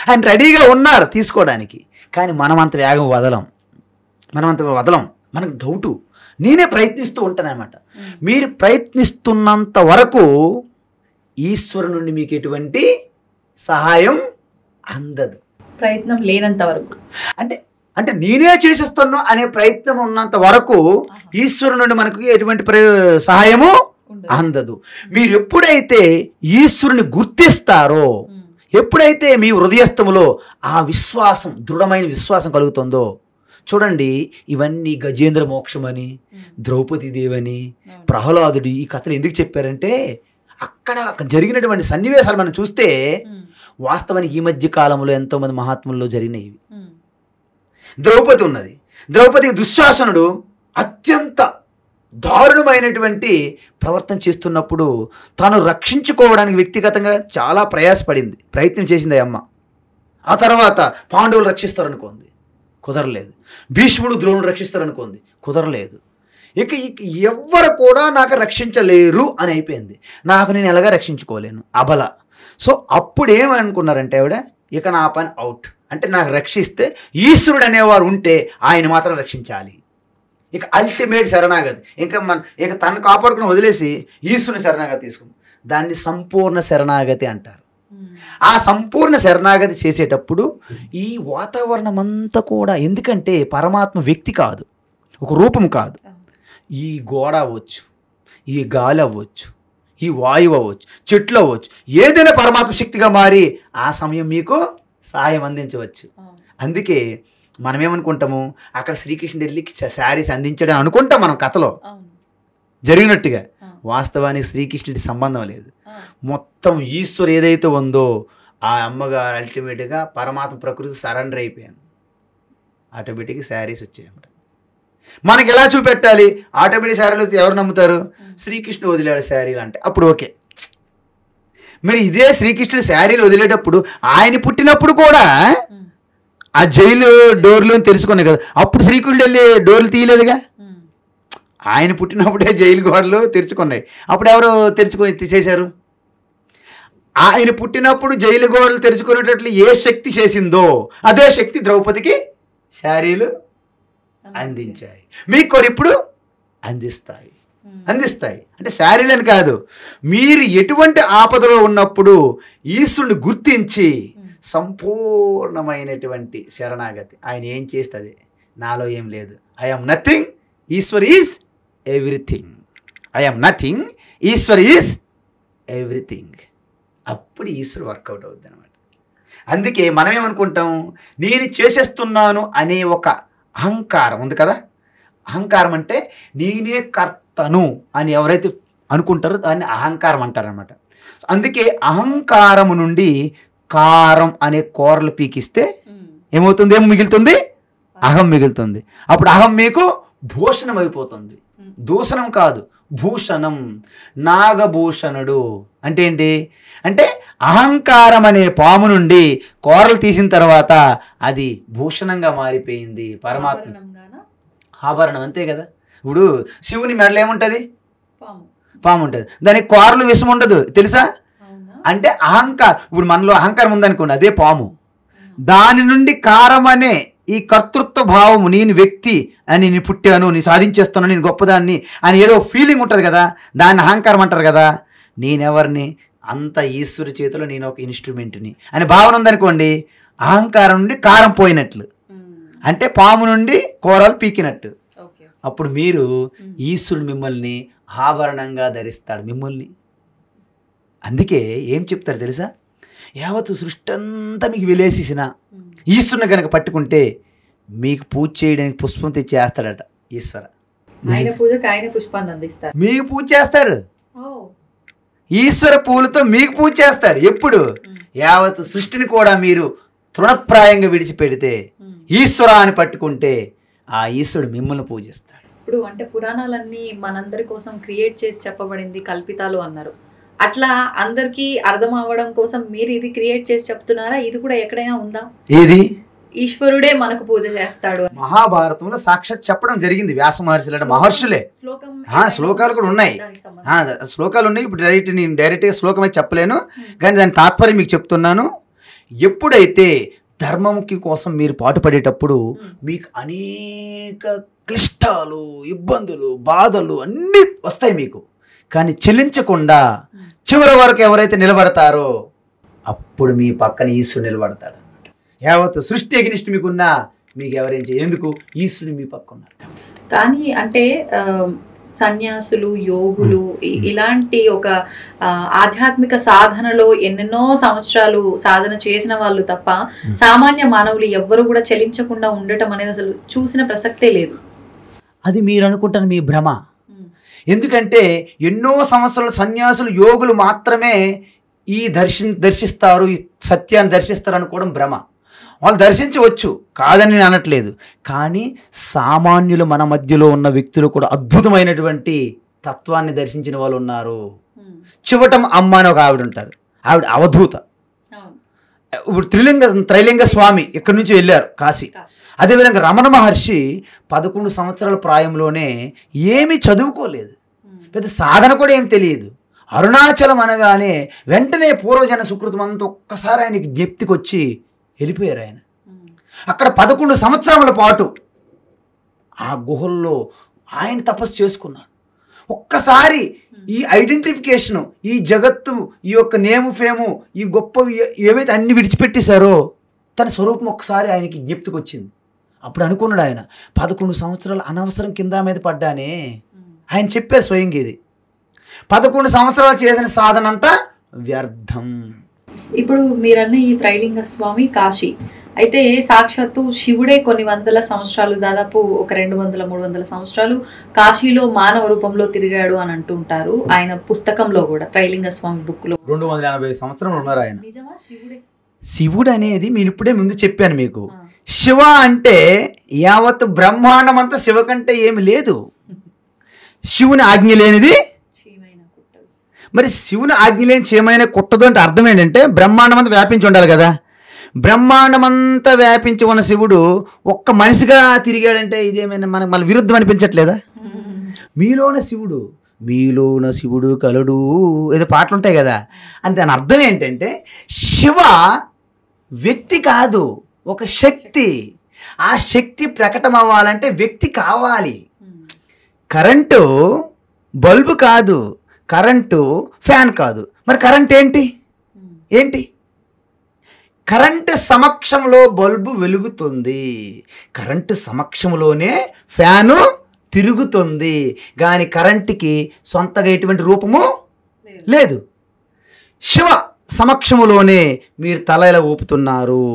ఆయన రెడీగా ఉన్నారు తీసుకోవడానికి. కానీ మనమంత వేగం వదలం, మనకు డౌటు. నేనే ప్రయత్నిస్తూ ఉంటానన్నమాట. మీరు ప్రయత్నిస్తున్నంత వరకు ఈశ్వరు నుండి మీకు ఎటువంటి సహాయం అందదు. ప్రయత్నం లేనంత వరకు అంటే నేనే చేసేస్తున్నా అనే ప్రయత్నం ఉన్నంత వరకు ఈశ్వరు నుండి మనకు ఎటువంటి సహాయము అందదు. మీరు ఎప్పుడైతే ఈశ్వరుని గుర్తిస్తారో, ఎప్పుడైతే మీ హృదయస్థములో ఆ విశ్వాసం, దృఢమైన విశ్వాసం కలుగుతుందో, చూడండి ఇవన్నీ గజేంద్ర మోక్షమని, ద్రౌపదీదేవని, ప్రహ్లాదుడు ఈ కథలు ఎందుకు చెప్పారంటే, అక్కడ జరిగినటువంటి సన్నివేశాలు మనం చూస్తే వాస్తవానికి ఈ మధ్య కాలంలో ఎంతోమంది మహాత్ముల్లో జరిగినవి. ద్రౌపది ఉన్నది. ద్రౌపదికి దుశ్శాసనుడు అత్యంత దారుణమైనటువంటి ప్రవర్తన చేస్తున్నప్పుడు తాను రక్షించుకోవడానికి వ్యక్తిగతంగా చాలా ప్రయత్నం చేసింది అమ్మ. ఆ తర్వాత పాండవులు రక్షిస్తారనుకోంది, కుదరలేదు. భీష్ముడు ద్రోణుడు రక్షిస్తారనుకోంది, కుదరలేదు. ఇక ఎవ్వరు కూడా నాకు రక్షించలేరు అని అయిపోయింది. నేను ఎలాగా రక్షించుకోలేను, అబల. సో అప్పుడు ఏమనుకున్నారంటే ఆవిడ, ఇక నా పని అవుట్. అంటే నాకు రక్షిస్తే ఈశ్వరుడు అనేవారు ఉంటే ఆయన మాత్రం రక్షించాలి. ఇక అల్టిమేట్ శరణాగతి. ఇక తను కాపాడుకుని వదిలేసి ఈశ్వరుని శరణాగతి తీసుకుంది. దాన్ని సంపూర్ణ శరణాగతి అంటారు. ఆ సంపూర్ణ శరణాగతి చేసేటప్పుడు ఈ వాతావరణం అంతా కూడా, ఎందుకంటే పరమాత్మ వ్యక్తి కాదు, ఒక రూపం కాదు. ఈ గోడ అవ్వచ్చు, ఈ గాలి అవ్వచ్చు, ఈ వాయువు అవ్వచ్చు, చెట్లు అవ్వచ్చు, ఏదైనా పరమాత్మ శక్తిగా మారి ఆ సమయం మీకు సహాయం అందించవచ్చు. అందుకే మనం ఏమనుకుంటాము, అక్కడ శ్రీకృష్ణుడు వెళ్ళి శారీస్ అందించడం అనుకుంటాం మనం కథలో జరిగినట్టుగా. వాస్తవానికి శ్రీకృష్ణుడి సంబంధం లేదు. మొత్తం ఈశ్వరు ఏదైతే ఉందో ఆ అమ్మగారు అల్టిమేట్గా పరమాత్మ ప్రకృతి సరెండర్ అయిపోయింది. ఆటోమేటిక్గా శారీస్ వచ్చాయన్నమాట. మనకి ఎలా చూపెట్టాలి? ఆటోమేటిక్ శారీలు ఎవరు నమ్ముతారు? శ్రీకృష్ణుడు వదిలేడు శారీలు అంటే అప్పుడు ఓకే. మరి ఇదే శ్రీకృష్ణుడు శారీలు వదిలేటప్పుడు ఆయన పుట్టినప్పుడు కూడా ఆ జైలు డోర్లు తెరుచుకున్నాయి కదా, అప్పుడు శ్రీకృష్ణుడు వెళ్ళి డోర్లు తీయలేదుగా. ఆయన పుట్టినప్పుడే జైలు గోడలు తెరుచుకున్నాయి. అప్పుడు ఎవరు తీసేశారు? ఆయన పుట్టినప్పుడు జైలు గోడలు తెరుచుకునేటట్లు ఏ శక్తి చేసిందో అదే శక్తి ద్రౌపదికి శారీలు అందించాయి. మీకు కూడా ఇప్పుడు అందిస్తాయి. అంటే శారీలని కాదు, మీరు ఎటువంటి ఆపదలో ఉన్నప్పుడు ఈశ్వరుని గుర్తించి సంపూర్ణమైనటువంటి శరణాగతి. ఆయన ఏం చేస్తుంది, నాలో ఏం లేదు, I am nothing, Ishwar is everything. I am nothing, Ishwar is everything అప్పుడు ఈశ్వరుడు వర్కౌట్ అవుద్ది అనమాట. అందుకే మనం ఏమనుకుంటాం, నేను చేసేస్తున్నాను అనే ఒక అహంకారం ఉంది కదా. అహంకారం అంటే నేనే కర్తను అని ఎవరైతే అనుకుంటారో దాన్ని అహంకారం అంటారనమాట. అందుకే అహంకారము నుండి కారం అనే కూరలు పీకిస్తే ఏమవుతుంది, ఏం మిగులుతుంది, అహం మిగులుతుంది. అప్పుడు అహం మీకు భూషణం అయిపోతుంది. దూషణం కాదు, భూషణం. నాగభూషణుడు అంటే ఏంటి అంటే అహంకారం అనే పాము నుండి కూరలు తీసిన తర్వాత అది భూషణంగా మారిపోయింది, పరమాత్మ ఆభరణం. అంతే కదా. ఇప్పుడు శివుని మెడలో ఏముంటుంది, పాము ఉంటుంది, దానికి కూరలు విషం ఉండదు తెలుసా. అంటే అహంకారం, ఇప్పుడు మనలో అహంకారం ఉందనుకోండి, అదే పాము. దాని నుండి కారం అనే ఈ కర్తృత్వ భావము, నేను వ్యక్తి అని, నేను పుట్టాను, నేను సాధించేస్తాను, నేను గొప్పదాన్ని అని ఏదో ఫీలింగ్ ఉంటుంది కదా, దాన్ని అహంకారం అంటారు కదా. నేనెవరిని, అంత ఈశ్వరి చేతిలో నేను ఒక ఇన్స్ట్రుమెంట్ని అని భావన ఉందనుకోండి, అహంకారం నుండి కారం పోయినట్లు, అంటే పాము నుండి కూరలు పీకినట్టు. అప్పుడు మీరు ఈశ్వరుడు మిమ్మల్ని ఆభరణంగా ధరిస్తాడు మిమ్మల్ని. అందుకే ఏం చెప్తారు తెలుసా, యావత్తు సృష్టి అంతా మీకు వెలేసేసిన ఈశ్వరుని కనుక పట్టుకుంటే మీకు పూజ చేయడానికి పుష్పం తెచ్చి వేస్తాడట ఈశ్వర. మీకు పూజ చేస్తారు, ఈశ్వర పూలతో మీకు పూజ చేస్తారు. ఎప్పుడు, యావత్తు సృష్టిని కూడా మీరు తృణప్రాయంగా విడిచిపెడితే ఈశ్వర అని పట్టుకుంటే ఆ ఈశ్వరుడు మిమ్మల్ని పూజిస్తాడు. ఇప్పుడు అంటే పురాణాలన్నీ మనందరి కోసం క్రియేట్ చేసి చెప్పబడింది, కల్పితాలు అన్నారు. అట్లా అందరికీ అర్థం అవ్వడం కోసం మీరు ఇది క్రియేట్ చేసి చెప్తున్నారా? ఇది కూడా ఎక్కడైనా ఉందా? ఏది? ఈశ్వరుడే మనకు పూజ చేస్తాడు. మహాభారతంలో సాక్షాత్ చెప్పడం జరిగింది. వ్యాస మహర్షులు అంటే మహర్షులే. శ్లోకాలు కూడా ఉన్నాయి, శ్లోకాలు ఉన్నాయి. ఇప్పుడు నేను డైరెక్ట్గా శ్లోకం అయితే చెప్పలేను, కానీ దాని తాత్పర్యం మీకు చెప్తున్నాను. ఎప్పుడైతే ధర్మంకి కోసం మీరు పాటుపడేటప్పుడు మీకు అనేక క్లిష్టాలు, ఇబ్బందులు, బాధలు అన్నీ వస్తాయి మీకు. కానీ చెల్లించకుండా చివరి వరకు ఎవరైతే నిలబడతారో అప్పుడు మీ పక్కన ఈశ్వరుడు నిలబడతాడు. యావత్తు సృష్టి ఎగ్నిస్ట్ మీకున్నా మీకు ఎవరేం చేయ, ఎందుకు, ఈశ్వరుడు మీ పక్క ఉన్నారు. కానీ అంటే సన్యాసులు, యోగులు ఇలాంటి ఒక ఆధ్యాత్మిక సాధనలో ఎన్నెన్నో సంవత్సరాలు సాధన చేసిన వాళ్ళు తప్ప సామాన్య మానవులు ఎవ్వరు కూడా చెల్లించకుండా ఉండటం అనేది అసలు చూసిన ప్రసక్తే లేదు. అది మీరు అనుకుంటారు మీ భ్రమ. ఎందుకంటే ఎన్నో సంవత్సరాల సన్యాసులు, యోగులు మాత్రమే ఈ దర్శిస్తారు, ఈ సత్యాన్ని దర్శిస్తారు అనుకోవడం భ్రమ. వాళ్ళు దర్శించవచ్చు, కాదని నేను అనట్లేదు. కానీ సామాన్యులు మన మధ్యలో ఉన్న వ్యక్తులు కూడా అద్భుతమైనటువంటి తత్వాన్ని దర్శించిన వాళ్ళు ఉన్నారు. చివటం అమ్మ అని ఒక ఆవిడ ఉంటారు, ఆవిడ అవధూత. ఇప్పుడు త్రైలింగ స్వామి ఇక్కడి నుంచి వెళ్ళారు కాశీ. అదేవిధంగా రమణ మహర్షి 11 సంవత్సరాల ప్రాయంలోనే ఏమీ చదువుకోలేదు, పెద్ద సాధన కూడా ఏం తెలియదు. అరుణాచలం అనగానే వెంటనే పూర్వజన సుకృతం అంతా ఒక్కసారి ఆయనకి జ్ఞప్తికి వచ్చి వెళ్ళిపోయారు. ఆయన అక్కడ 11 సంవత్సరాల పాటు ఆ గుహల్లో ఆయన తపస్సు చేసుకున్నాడు. ఒక్కసారి ఈ ఐడెంటిఫికేషను, ఈ జగత్తు, ఈ యొక్క నేము ఫేము, ఈ గొప్ప ఏవైతే అన్ని విడిచిపెట్టేశారో తన స్వరూపం ఒక్కసారి ఆయనకి జ్ఞప్తికి వచ్చింది. అప్పుడు అనుకున్నాడు ఆయన, 11 సంవత్సరాలు అనవసరం కింద మీద పడ్డానే. ఆయన చెప్పారు స్వయంగా, ఇది 11 సంవత్సరాలు చేసిన సాధన అంతా వ్యర్థం. ఇప్పుడు మీరన్న ఈ త్రైలింగ స్వామి కాశీ అయితే సాక్షాత్తు శివుడే కొన్ని వందల సంవత్సరాలు, దాదాపు ఒక 200-300 సంవత్సరాలు కాశీలో మానవ రూపంలో తిరిగాడు అని అంటుంటారు. ఆయన పుస్తకంలో కూడా, త్రైలింగ స్వామి బుక్ లో 280 సంవత్సరాలు ఉన్నారు ఆయన. నిజమా? శివుడే? శివుడు అనేది నేను ఇప్పుడే ముందు చెప్పాను మీకు. శివ అంటే యావత్ బ్రహ్మాండం అంతా శివ కంటే ఏమి లేదు. శివుని ఆజ్ఞ లేనిది, మరి శివుని ఆజ్ఞ లేని చేయమైన కుట్టదు అంటే అర్థం ఏంటంటే బ్రహ్మాండం అంతా వ్యాపించి ఉండాలి కదా. బ్రహ్మాండం అంతా వ్యాపించి ఉన్న శివుడు ఒక్క మనిషిగా తిరిగాడంటే ఇదేమైనా మనకు మళ్ళీ విరుద్ధం అనిపించట్లేదా? మీలోన శివుడు కలుడు ఏదో పాటలు ఉంటాయి కదా. అంటే దాని అర్థం ఏంటంటే శివ వ్యక్తి కాదు, ఒక శక్తి. ఆ శక్తి ప్రకటన అవ్వాలంటే వ్యక్తి కావాలి. కరెంటు బల్బు కాదు, కరెంటు ఫ్యాన్ కాదు. మరి కరెంట్ ఏంటి? కరెంటు సమక్షంలో బల్బు వెలుగుతుంది, కరెంటు సమక్షంలోనే ఫ్యాను తిరుగుతుంది. కానీ కరెంటుకి సొంతగా ఎటువంటి రూపము లేదు. శివ సమక్షములోనే మీరు తల ఇలా ఊపుతున్నారు,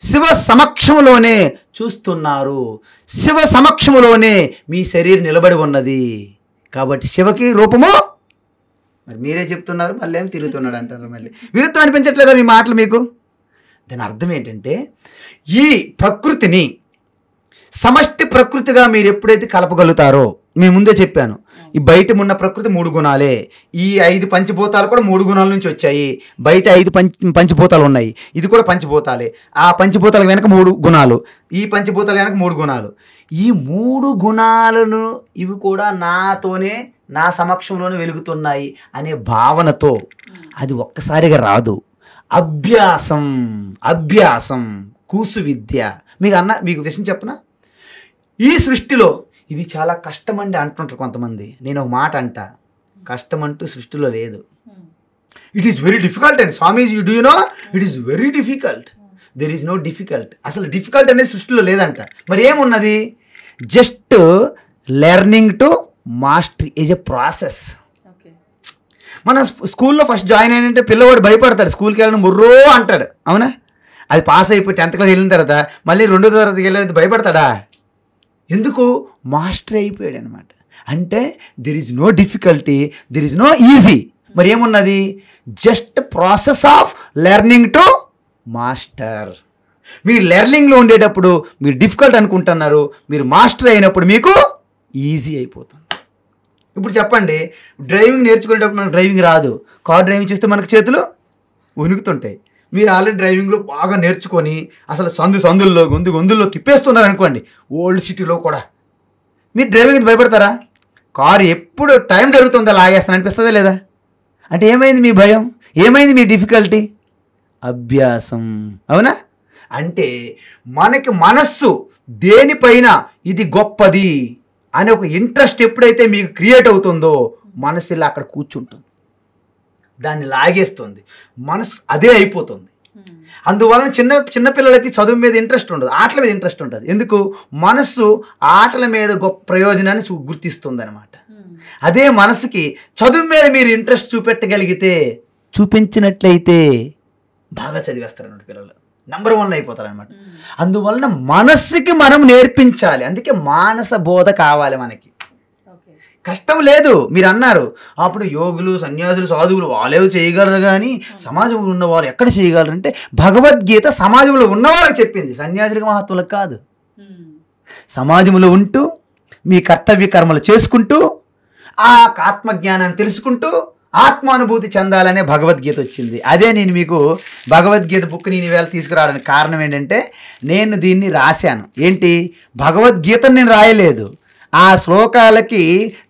శివ సమక్షములోనే చూస్తున్నారు, శివ సమక్షములోనే మీ శరీరం నిలబడి ఉన్నది. కాబట్టి శివకి రూపము, మరి మీరే చెప్తున్నారు, మళ్ళీ ఏం తిరుగుతున్నాడు అంటారు. మళ్ళీ విరుద్ధం అనిపించట్లేదా మీ మాటలు మీకు? దాని అర్థం ఏంటంటే, ఈ ప్రకృతిని సమష్టి ప్రకృతిగా మీరు ఎప్పుడైతే కలపగలుగుతారో, నేను ముందే చెప్పాను, ఈ బయట ఉన్న ప్రకృతి 3 గుణాలే, ఈ 5 పంచభూతాలు కూడా 3 గుణాల నుంచి వచ్చాయి. బయట 5 పంచభూతాలు ఉన్నాయి, ఇది కూడా పంచభూతాలే. ఆ పంచభూతాల వెనక 3 గుణాలు, ఈ పంచభూతాల వెనక 3 గుణాలు. ఈ 3 గుణాలను ఇవి కూడా నాతోనే, నా సమక్షంలోనే వెలుగుతున్నాయి అనే భావనతో అది ఒక్కసారిగా రాదు. అభ్యాసం, అభ్యాసం, కూసు విద్య. మీకు విషయం చెప్పనా, ఈ సృష్టిలో ఇది చాలా కష్టమండి అంటుంటారు కొంతమంది. నేను ఒక మాట అంట, కష్టం అంటూ సృష్టిలో లేదు. It is very difficult and Swamiji, do you know, it is very difficult. There is no difficult. అసలు డిఫికల్ట్ అనేది సృష్టిలో లేదంట. మరి ఏమున్నది? Just learning to mastery is a process. మన స్కూల్లో ఫస్ట్ జాయిన్ అయినంటే పిల్లవాడు భయపడతాడు, స్కూల్కి వెళ్ళడం బుర్రో అంటాడు, అవునా? అది పాస్ అయిపోయి 10th క్లాస్ వెళ్ళిన తర్వాత మళ్ళీ 2వ తరగతికి వెళ్ళేది భయపడతాడా? ఎందుకు? మాస్టర్ అయిపోయాడు అనమాట. అంటే there is no difficulty, there is no easy. మరి ఏమున్నది? Just process of learning to master. మీరు లెర్నింగ్లో ఉండేటప్పుడు మీరు డిఫికల్ట్ అనుకుంటున్నారు, మీరు మాస్టర్ అయినప్పుడు మీకు ఈజీ అయిపోతుంది. ఇప్పుడు చెప్పండి, డ్రైవింగ్ నేర్చుకునేటప్పుడు మనకు డ్రైవింగ్ రాదు, కార్ డ్రైవింగ్ చేస్తే మనకు చేతులు వణుకుతుంటాయి. మీరు ఆల్రెడీ డ్రైవింగ్లో బాగా నేర్చుకొని అసలు సందుల్లో గొంతుల్లో తిప్పేస్తున్నారు అనుకోండి, ఓల్డ్ సిటీలో కూడా, మీరు డ్రైవింగ్ భయపడతారా? కారు ఎప్పుడు టైం జరుగుతుందో లాగేస్తాను అనిపిస్తుందా లేదా? అంటే ఏమైంది మీ భయం, ఏమైంది మీ డిఫికల్టీ? అభ్యాసం, అవునా? అంటే మనకి మనస్సు దేనిపైన ఇది గొప్పది అనే ఒక ఇంట్రెస్ట్ ఎప్పుడైతే మీకు క్రియేట్ అవుతుందో, మనసు ఇలా అక్కడ కూర్చుంటుంది, దాన్ని లాగేస్తుంది, మనసు అదే అయిపోతుంది. అందువలన చిన్నపిల్లలకి చదువు మీద ఇంట్రెస్ట్ ఉండదు, ఆటల మీద ఇంట్రెస్ట్ ఉంటుంది. ఎందుకు? మనస్సు ఆటల మీద గొప్ప ప్రయోజనాన్ని గుర్తిస్తుంది అనమాట. అదే మనసుకి చదువు మీద మీరు ఇంట్రెస్ట్ చూపించినట్లయితే బాగా చదివేస్తారు అన్నమాట, పిల్లలు నెంబర్ 1 అయిపోతారు అనమాట. అందువలన మనస్సుకి మనం నేర్పించాలి. అందుకే మానస బోధ కావాలి మనకి. కష్టం లేదు. మీరు అన్నారు అప్పుడు యోగులు, సన్యాసులు, సాధువులు వాళ్ళే చేయగలరు కానీ సమాజంలో ఉన్నవాళ్ళు ఎక్కడ చేయగలరు అంటే, భగవద్గీత సమాజంలో ఉన్నవాళ్ళకి చెప్పింది, సన్యాసులకు మహాత్ములకు కాదు. సమాజంలో ఉంటూ మీ కర్తవ్య కర్మలు చేసుకుంటూ ఆ ఆత్మజ్ఞానాన్ని తెలుసుకుంటూ ఆత్మానుభూతి చెందాలనే భగవద్గీత వచ్చింది. అదే నేను మీకు భగవద్గీత బుక్ నేను ఈవేళ తీసుకురావడానికి కారణం ఏంటంటే, నేను దీన్ని రాశాను. ఏంటి? భగవద్గీతను నేను రాయలేదు, ఆ శ్లోకాలకి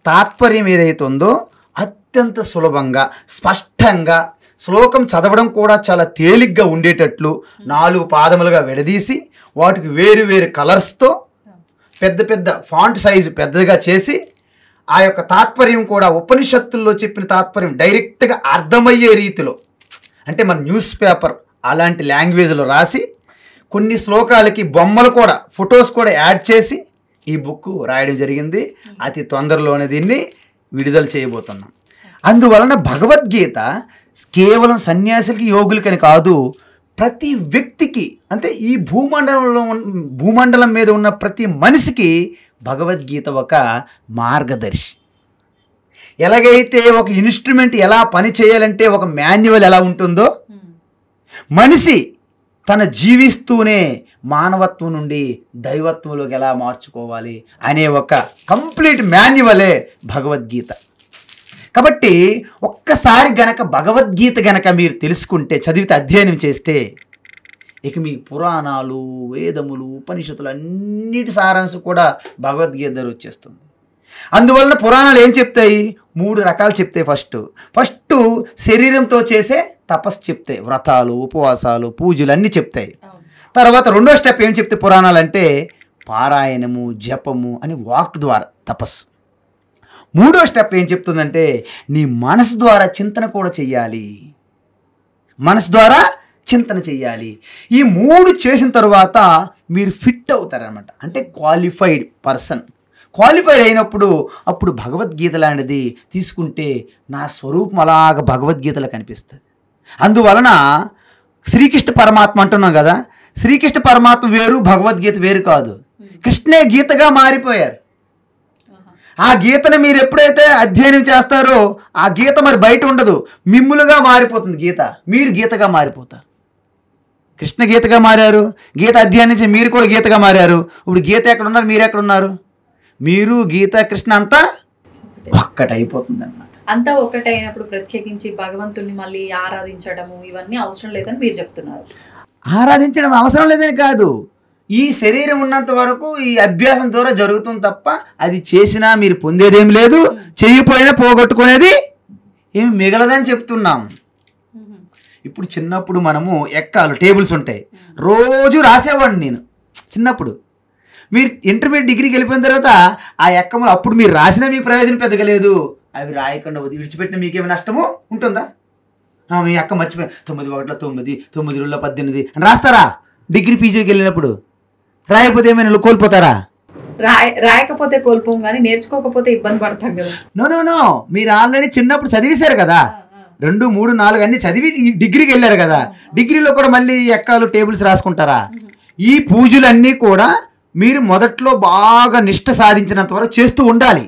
తాత్పర్యం ఏదైతే ఉందో అత్యంత సులభంగా, స్పష్టంగా, శ్లోకం చదవడం కూడా చాలా తేలిగ్గా ఉండేటట్లు 4 పాదములుగా విడదీసి, వాటికి వేరు వేరు కలర్స్తో పెద్ద పెద్ద ఫాంట్ సైజు పెద్దగా చేసి, ఆ యొక్క తాత్పర్యం కూడా ఉపనిషత్తుల్లో చెప్పిన తాత్పర్యం డైరెక్ట్గా అర్థమయ్యే రీతిలో, అంటే మన న్యూస్ పేపర్ అలాంటి లాంగ్వేజ్లో రాసి, కొన్ని శ్లోకాలకి బొమ్మలు కూడా, ఫొటోస్ కూడా యాడ్ చేసి ఈ బుక్ రాయడం జరిగింది. అతి తొందరలోనే దీన్ని విడుదల చేయబోతున్నాం. అందువలన భగవద్గీత కేవలం సన్యాసులకి, యోగులకని కాదు, ప్రతి వ్యక్తికి, అంటే ఈ భూమండలం మీద ఉన్న ప్రతి మనిషికి భగవద్గీత ఒక మార్గదర్శి. ఎలాగైతే ఒక ఇన్స్ట్రుమెంట్ ఎలా పని చేయాలంటే ఒక మాన్యువల్ ఎలా ఉంటుందో, మనిషి తన జీవిస్తూనే మానవత్వం నుండి దైవత్వంలోకి ఎలా మార్చుకోవాలి అనే ఒక కంప్లీట్ మాన్యువలే భగవద్గీత. కాబట్టి ఒక్కసారి గనక భగవద్గీత గనక మీరు తెలుసుకుంటే, చదివితే, అధ్యయనం చేస్తే, ఇక మీ పురాణాలు, వేదములు, ఉపనిషత్తులు అన్నిటి సారాంశం కూడా భగవద్గీత దగ్గర వచ్చేస్తుంది. అందువలన పురాణాలు ఏం చెప్తాయి? 3 రకాలు చెప్తాయి. ఫస్ట్ శరీరంతో చేసే తపస్సు చెప్తాయి, వ్రతాలు, ఉపవాసాలు, పూజలు అన్నీ చెప్తాయి. తర్వాత 2వ స్టెప్ ఏం చెప్తే పురాణాలు అంటే పారాయణము, జపము అని వాక్ ద్వారా తపస్సు. 3వ స్టెప్ ఏం చెప్తుందంటే నీ మనసు ద్వారా చింతన కూడా చెయ్యాలి, మనసు ద్వారా చింతన చెయ్యాలి. ఈ 3 చేసిన తర్వాత మీరు ఫిట్ అవుతారనమాట, అంటే క్వాలిఫైడ్ పర్సన్. క్వాలిఫైడ్ అయినప్పుడు అప్పుడు భగవద్గీత లాంటిది తీసుకుంటే నా స్వరూపం అలాగ భగవద్గీతలో కనిపిస్తుంది. అందువలన శ్రీకృష్ణ పరమాత్మ అంటున్నాం కదా, శ్రీకృష్ణ పరమాత్మ వేరు, భగవద్గీత వేరు కాదు. కృష్ణే గీతగా మారిపోయారు. ఆ గీతను మీరు ఎప్పుడైతే అధ్యయనం చేస్తారో ఆ గీత మరి బయట ఉండదు, మిమ్ములుగా మారిపోతుంది గీత. మీరు గీతగా మారిపోతారు. కృష్ణ గీతగా మారారు, గీత అధ్యయనం చేసి మీరు కూడా గీతగా మారారు. ఇప్పుడు గీత ఎక్కడున్నారు, మీరు ఎక్కడున్నారు? మీరు గీత కృష్ణ అంతా ఒక్కటైపోతుంది అన్నమాట. అంతా ఒకటైనప్పుడు ప్రత్యేకించి భగవంతుని మళ్ళీ ఆరాధించడము ఇవన్నీ అవసరం లేదని మీరు చెప్తున్నారు. ఆరాధించడం అవసరం లేదని కాదు, ఈ శరీరం ఉన్నంత వరకు ఈ అభ్యాసం ద్వారా జరుగుతుంది తప్ప అది చేసినా మీరు పొందేదేం లేదు, చెయ్యిపోయినా పోగొట్టుకునేది ఏమి మిగలదని చెప్తున్నాం. ఇప్పుడు చిన్నప్పుడు మనము ఎక్కాలు టేబుల్స్ ఉంటాయి, రోజు రాసేవాడిని నేను చిన్నప్పుడు. మీరు ఇంటర్మీడియట్ డిగ్రీకి వెళ్ళిపోయిన తర్వాత ఆ ఎక్కములు అప్పుడు మీరు రాసినా మీకు ప్రయోజనం పెద్దగా లేదు, అవి రాయకుండా విడిచిపెట్టిన మీకేమి నష్టము ఉంటుందా? మీ అక్క మర్చిపోయి 9 1 9 9 2 18 అని రాస్తారా? డిగ్రీ పీజీకి వెళ్ళినప్పుడు రాయకపోతే ఏమైనా కోల్పోతారా? రాయకపోతే కోల్పోం, కానీ నేర్చుకోకపోతే ఇబ్బంది పడతాం కదా. నో, మీరు ఆల్రెడీ చిన్నప్పుడు చదివేశారు కదా, 2 3 4 అన్ని చదివి డిగ్రీకి వెళ్ళారు కదా. డిగ్రీలో కూడా మళ్ళీ ఎక్కాలు టేబుల్స్ రాసుకుంటారా? ఈ పూజలన్నీ కూడా మీరు మొదట్లో బాగా నిష్ఠ సాధించినంత వరకు చేస్తూ ఉండాలి.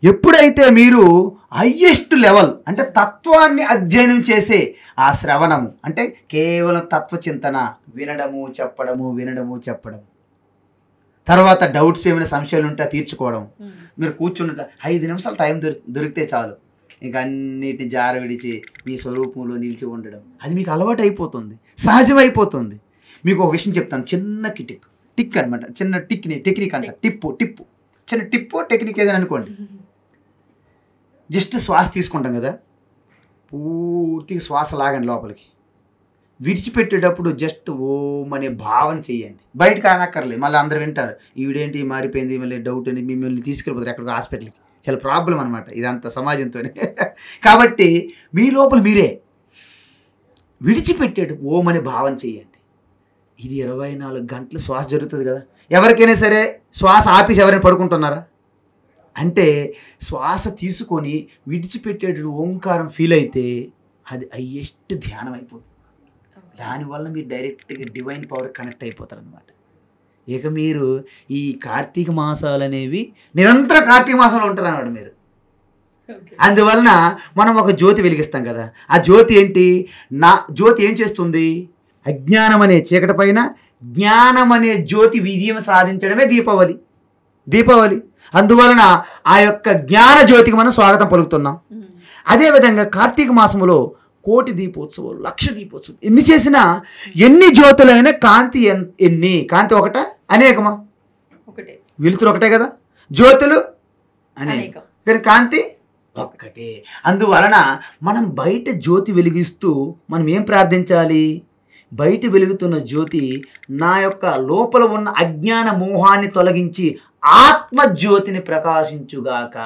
ఎప్పుడైతే మీరు హయ్యెస్ట్ లెవెల్ అంటే తత్వాన్ని అధ్యయనం చేసే ఆ శ్రవణము అంటే కేవలం తత్వచింతన, వినడము చెప్పడము, తర్వాత డౌట్స్ ఏమైనా సంశయాలు ఉంటే తీర్చుకోవడం. మీరు కూర్చున్నట్టు 5 నిమిషాలు టైం దొరికితే చాలు, ఇంకా అన్నిటిని జార విడిచి మీ స్వరూపంలో నిలిచి ఉండడం, అది మీకు అలవాటు అయిపోతుంది, సహజమైపోతుంది. మీకు ఒక విషయం చెప్తాను, చిన్న టిక్ అనమాట, చిన్న టెక్నిక్ అంట, టిప్పు చిన్న టిప్పు టెక్నిక్ ఏదైనా అనుకోండి. జస్ట్ శ్వాస తీసుకుంటాం కదా, పూర్తిగా శ్వాస లాగండి లోపలికి, విడిచిపెట్టేటప్పుడు జస్ట్ ఓం అనే భావన చెయ్యండి. బయట కానక్కర్లేదు, మళ్ళీ అందరూ వింటారు ఈవిడేంటి మారిపోయింది, మళ్ళీ డౌట్ అని మిమ్మల్ని తీసుకెళ్ళిపోతారు ఎక్కడికి హాస్పిటల్కి. చాలా ప్రాబ్లం అనమాట ఇదంతా సమాజంతోనే. కాబట్టి మీ లోపల మీరే విడిచిపెట్టేటప్పుడు ఓం అనే భావన చెయ్యండి. ఇది 24 గంటలు శ్వాస జరుగుతుంది కదా. ఎవరికైనా సరే శ్వాస ఆపేసి ఎవరైనా పడుకుంటున్నారా? అంటే శ్వాస తీసుకొని విడిచిపెట్టేటప్పుడు ఓంకారం ఫీల్ అయితే అది హయ్యెస్ట్ ధ్యానం అయిపోతుంది. దానివల్ల మీరు డైరెక్ట్గా డివైన్ పవర్ కనెక్ట్ అయిపోతారు అనమాట. ఇక మీరు ఈ కార్తీక మాసాలు అనేవి నిరంతర కార్తీక మాసంలో ఉంటారు అన్నమాట మీరు. అందువలన మనం ఒక జ్యోతి వెలిగిస్తాం కదా, ఆ జ్యోతి ఏంటి? జ్యోతి ఏం చేస్తుంది? అజ్ఞానం అనే చీకటి పైన జ్ఞానం అనే జ్యోతి విజయం సాధించడమే దీపావళి. అందువలన ఆ యొక్క జ్ఞాన జ్యోతికి మనం స్వాగతం పలుకుతున్నాం. అదేవిధంగా కార్తీక మాసంలో 1,000,000 దీపోత్సవాలు, 1,00,000 దీపోత్సవాలు ఎన్ని చేసినా, ఎన్ని జ్యోతులైనా కాంతి ఎన్ని? కాంతి ఒకట అనేకమా? ఒకటే. వెలుతురు ఒకటే కదా, జ్యోతులు అనేకం, కానీ కాంతి ఒక్కటే. అందువలన మనం బయట జ్యోతి వెలిగిస్తూ మనం ఏం ప్రార్థించాలి? బయట వెలుగుతున్న జ్యోతి నా యొక్క లోపల ఉన్న అజ్ఞాన మోహాన్ని తొలగించి ఆత్మజ్యోతిని ప్రకాశించుగాక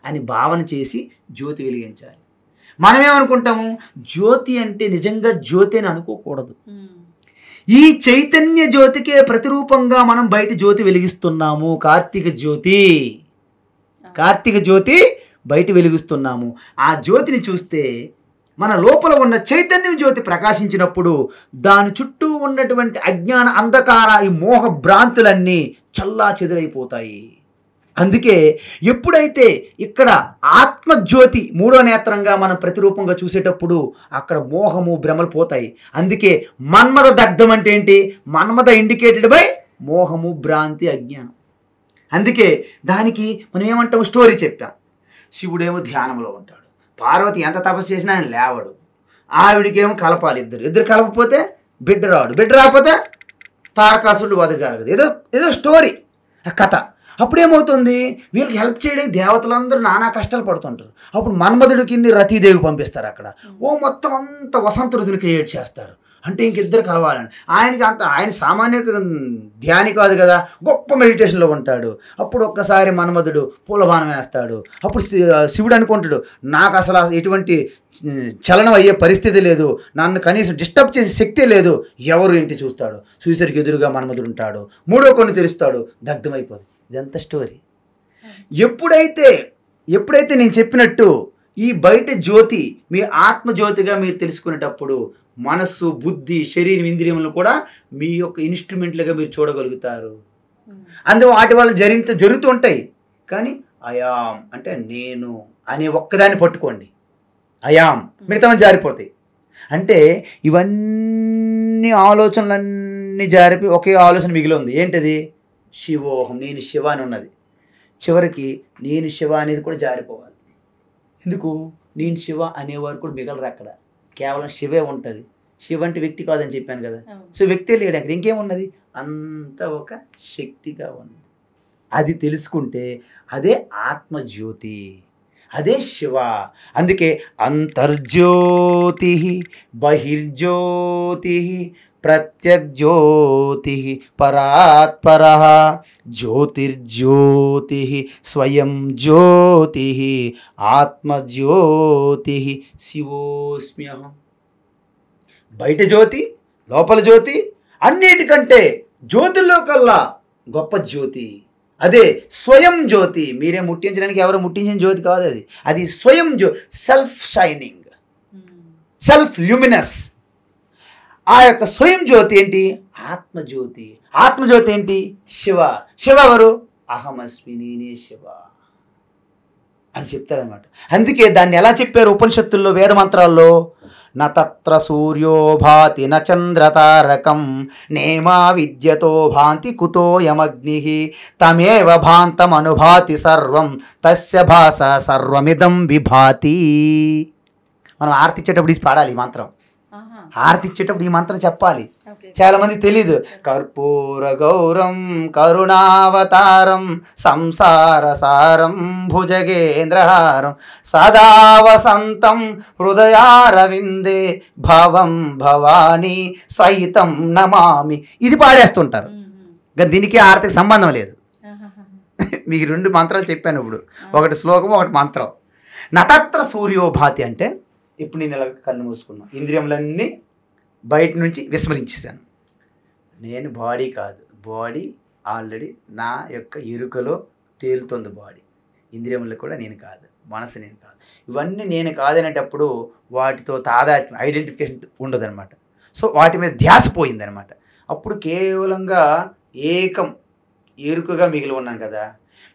అని భావన చేసి జ్యోతి వెలిగించాలి. మనమేమనుకుంటాము? జ్యోతి అంటే నిజంగా జ్యోతి అని అనుకోకూడదు. ఈ చైతన్య జ్యోతికే ప్రతిరూపంగా మనం బయట జ్యోతి వెలిగిస్తున్నాము. కార్తీక జ్యోతి బయట వెలిగిస్తున్నాము. ఆ జ్యోతిని చూస్తే మన లోపల ఉన్న చైతన్యం జ్యోతి ప్రకాశించినప్పుడు దాని చుట్టూ ఉన్నటువంటి అజ్ఞాన అంధకార ఈ మోహ భ్రాంతులన్నీ చల్లా చెదురైపోతాయి. అందుకే ఎప్పుడైతే ఇక్కడ ఆత్మజ్యోతి 3వ నేత్రంగా మనం ప్రతిరూపంగా చూసేటప్పుడు అక్కడ మోహము భ్రమలు పోతాయి. అందుకే మన్మథ దగ్ధం అంటే ఏంటి? మన్మథ ఇండికేటెడ్ బై మోహము, భ్రాంతి, అజ్ఞానం. అందుకే దానికి మనం ఏమంటాము? స్టోరీ చెప్తాం. శివుడేమో ధ్యానంలో ఉంటాడు, పార్వతి ఎంత తపస్సు చేసినా ఆయన లేవడు. ఆవిడికేమో కలపాలి, ఇద్దరు కలపకపోతే బిడ్డ రాకపోతే తారకాసురుడు వధ జరగదు. ఏదో స్టోరీ, ఆ కథ. అప్పుడేమవుతుంది? వీళ్ళకి హెల్ప్ చేయడానికి దేవతలందరూ నానా కష్టాలు పడుతుంటారు. అప్పుడు మన్మధుడికి రతీదేవి పంపిస్తారు. అక్కడ మొత్తం అంత వసంత ఋతువుని క్రియేట్ చేస్తారు. అంటే ఇంకిద్దరు కలవాలని. ఆయన సామాన్య ధ్యాని కాదు కదా, గొప్ప మెడిటేషన్లో ఉంటాడు. అప్పుడు ఒక్కసారి మన్మధుడు పూలబాణం వేస్తాడు. అప్పుడు శివుడు అనుకుంటాడు, నాకు అసలు ఎటువంటి చలనం అయ్యే పరిస్థితి లేదు, నన్ను కనీసం డిస్టర్బ్ చేసే శక్తి లేదు. ఎవరు ఇంటి చూస్తాడు? చూసరికి ఎదురుగా మన్మధుడు ఉంటాడు. 3వ కన్ను తెరుస్తాడు, దగ్ధమైపోతుంది. ఇదంతా స్టోరీ. ఎప్పుడైతే నేను చెప్పినట్టు ఈ బయట జ్యోతి మీ ఆత్మజ్యోతిగా మీరు తెలుసుకునేటప్పుడు మనస్సు, బుద్ధి, శరీరం, ఇంద్రియములను కూడా మీ యొక్క ఇన్స్ట్రుమెంట్లుగా మీరు చూడగలుగుతారు. అందులో వాటి వల్ల జరుగుతూ ఉంటాయి. కానీ అయాం అంటే నేను అనే ఒక్కదాన్ని పట్టుకోండి. అయాం, మిగతా జారిపోతాయి. అంటే ఇవన్నీ ఆలోచనలన్నీ జారిపోయి ఒకే ఆలోచన మిగిలి ఉంది. ఏంటది? శివోహం, నేను శివ అని ఉన్నది. చివరికి నేను శివ అనేది కూడా జారిపోవాలి. ఎందుకు? నేను శివ అనేవారు కూడా మిగలరు. అక్కడ కేవలం శివే ఉంటుంది. శివ అంటే వ్యక్తి కాదని చెప్పాను కదా. సో వ్యక్తే లేడు అక్కడ. ఇంకేమున్నది? అంత ఒక శక్తిగా ఉంది. అది తెలుసుకుంటే అదే ఆత్మజ్యోతి, అదే శివ. అందుకే అంతర్జ్యోతి బహిర్జ్యోతి ప్రత్యగ్జ్యోతి పరాత్పర జ్యోతిర్జ్యోతి స్వయం జ్యోతి ఆత్మజ్యోతి శివోస్మ్యహం. బయట జ్యోతి, లోపల జ్యోతి, అన్నిటికంటే జ్యోతుల్లో కల్లా గొప్ప జ్యోతి అదే స్వయం జ్యోతి. మీరే ముట్టించడానికి ఎవరు ముట్టించిన జ్యోతి కాదు అది. అది స్వయం సెల్ఫ్ షైనింగ్, సెల్ఫ్ ల్యూమినస్. ఆ యొక్క స్వయం జ్యోతి ఏంటి? ఆత్మజ్యోతి. ఆత్మజ్యోతి ఏంటి? శివ. శివ ఎవరు? అహమస్మి, నేనే శివ అని చెప్తారనమాట. అందుకే దాన్ని ఎలా చెప్పారు ఉపనిషత్తుల్లో, వేద మంత్రాల్లో? న తత్ర సూర్యో భాతి న చంద్రతారకం నేమా విద్యతో భాంతి కుతోయమగ్ని తమేవ భాంతమనుభాతి సర్వం తస్య భాస సర్వమిదం విభాతి. మనం ఆర్తి ఇచ్చేటప్పుడు ఇది పాడాలి ఈ మంత్రం. హారతి ఇచ్చేటప్పుడు ఈ మంత్రం చెప్పాలి. చాలా మంది తెలీదు. కర్పూర గౌరం కరుణావతారం సంసార సారం భుజగేంద్రహారం సదా వసంతం హృదయారవిందే భవం భవానీ సహితం నమామి. ఇది పాడేస్తుంటారు. దీనికి ఆర్తికి సంబంధం లేదు. మీకు 2 మంత్రాలు చెప్పాను ఇప్పుడు. ఒకటి శ్లోకం, ఒకటి మంత్రం. నతత్ర సూర్యోభాతి అంటే ఇప్పుడు నేను ఇలా కన్ను మూసుకున్నాను, ఇంద్రియములన్నీ బయట నుంచి విస్మరించేశాను. నేను బాడీ కాదు, బాడీ ఆల్రెడీ నా యొక్క ఎరుకలో తేలుతుంది. బాడీ, ఇంద్రియములు కూడా నేను కాదు, మనసు నేను కాదు. ఇవన్నీ నేను కాదనేటప్పుడు వాటితో తాదాత్మ్యం, ఐడెంటిఫికేషన్ ఉండదన్నమాట. సో వాటి మీద ధ్యాస పోయిందనమాట. అప్పుడు కేవలంగా ఏకం ఎరుకగా మిగిలి ఉన్నాను కదా.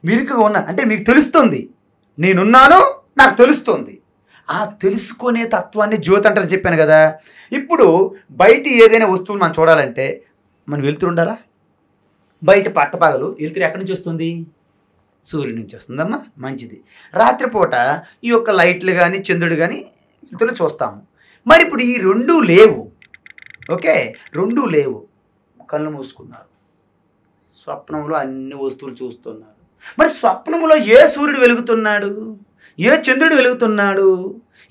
మిరుకుగా ఉన్నాను అంటే మీకు తెలుస్తుంది నేనున్నాను, నాకు తెలుస్తుంది. ఆ తెలుసుకునే తత్వాన్ని జ్యోతి అంటారని చెప్పాను కదా. ఇప్పుడు బయట ఏదైనా వస్తువులు మనం చూడాలంటే మనం వెలుతురు ఉండాలా? బయట పట్టపగలు వెలుతురు ఎక్కడి నుంచి వస్తుంది? సూర్యుడి నుంచి వస్తుందమ్మా, మంచిది. రాత్రిపూట ఈ యొక్క లైట్లు కానీ చంద్రుడు కానీ వెలుతురు చూస్తాము. మరి ఇప్పుడు ఈ 2 లేవు. ఓకే, 2 లేవు. కళ్ళు మూసుకున్నారు, స్వప్నంలో అన్ని వస్తువులు చూస్తున్నారు. మరి స్వప్నంలో ఏ సూర్యుడు వెలుగుతున్నాడు? ఏ చంద్రుడు వెలుగుతున్నాడు?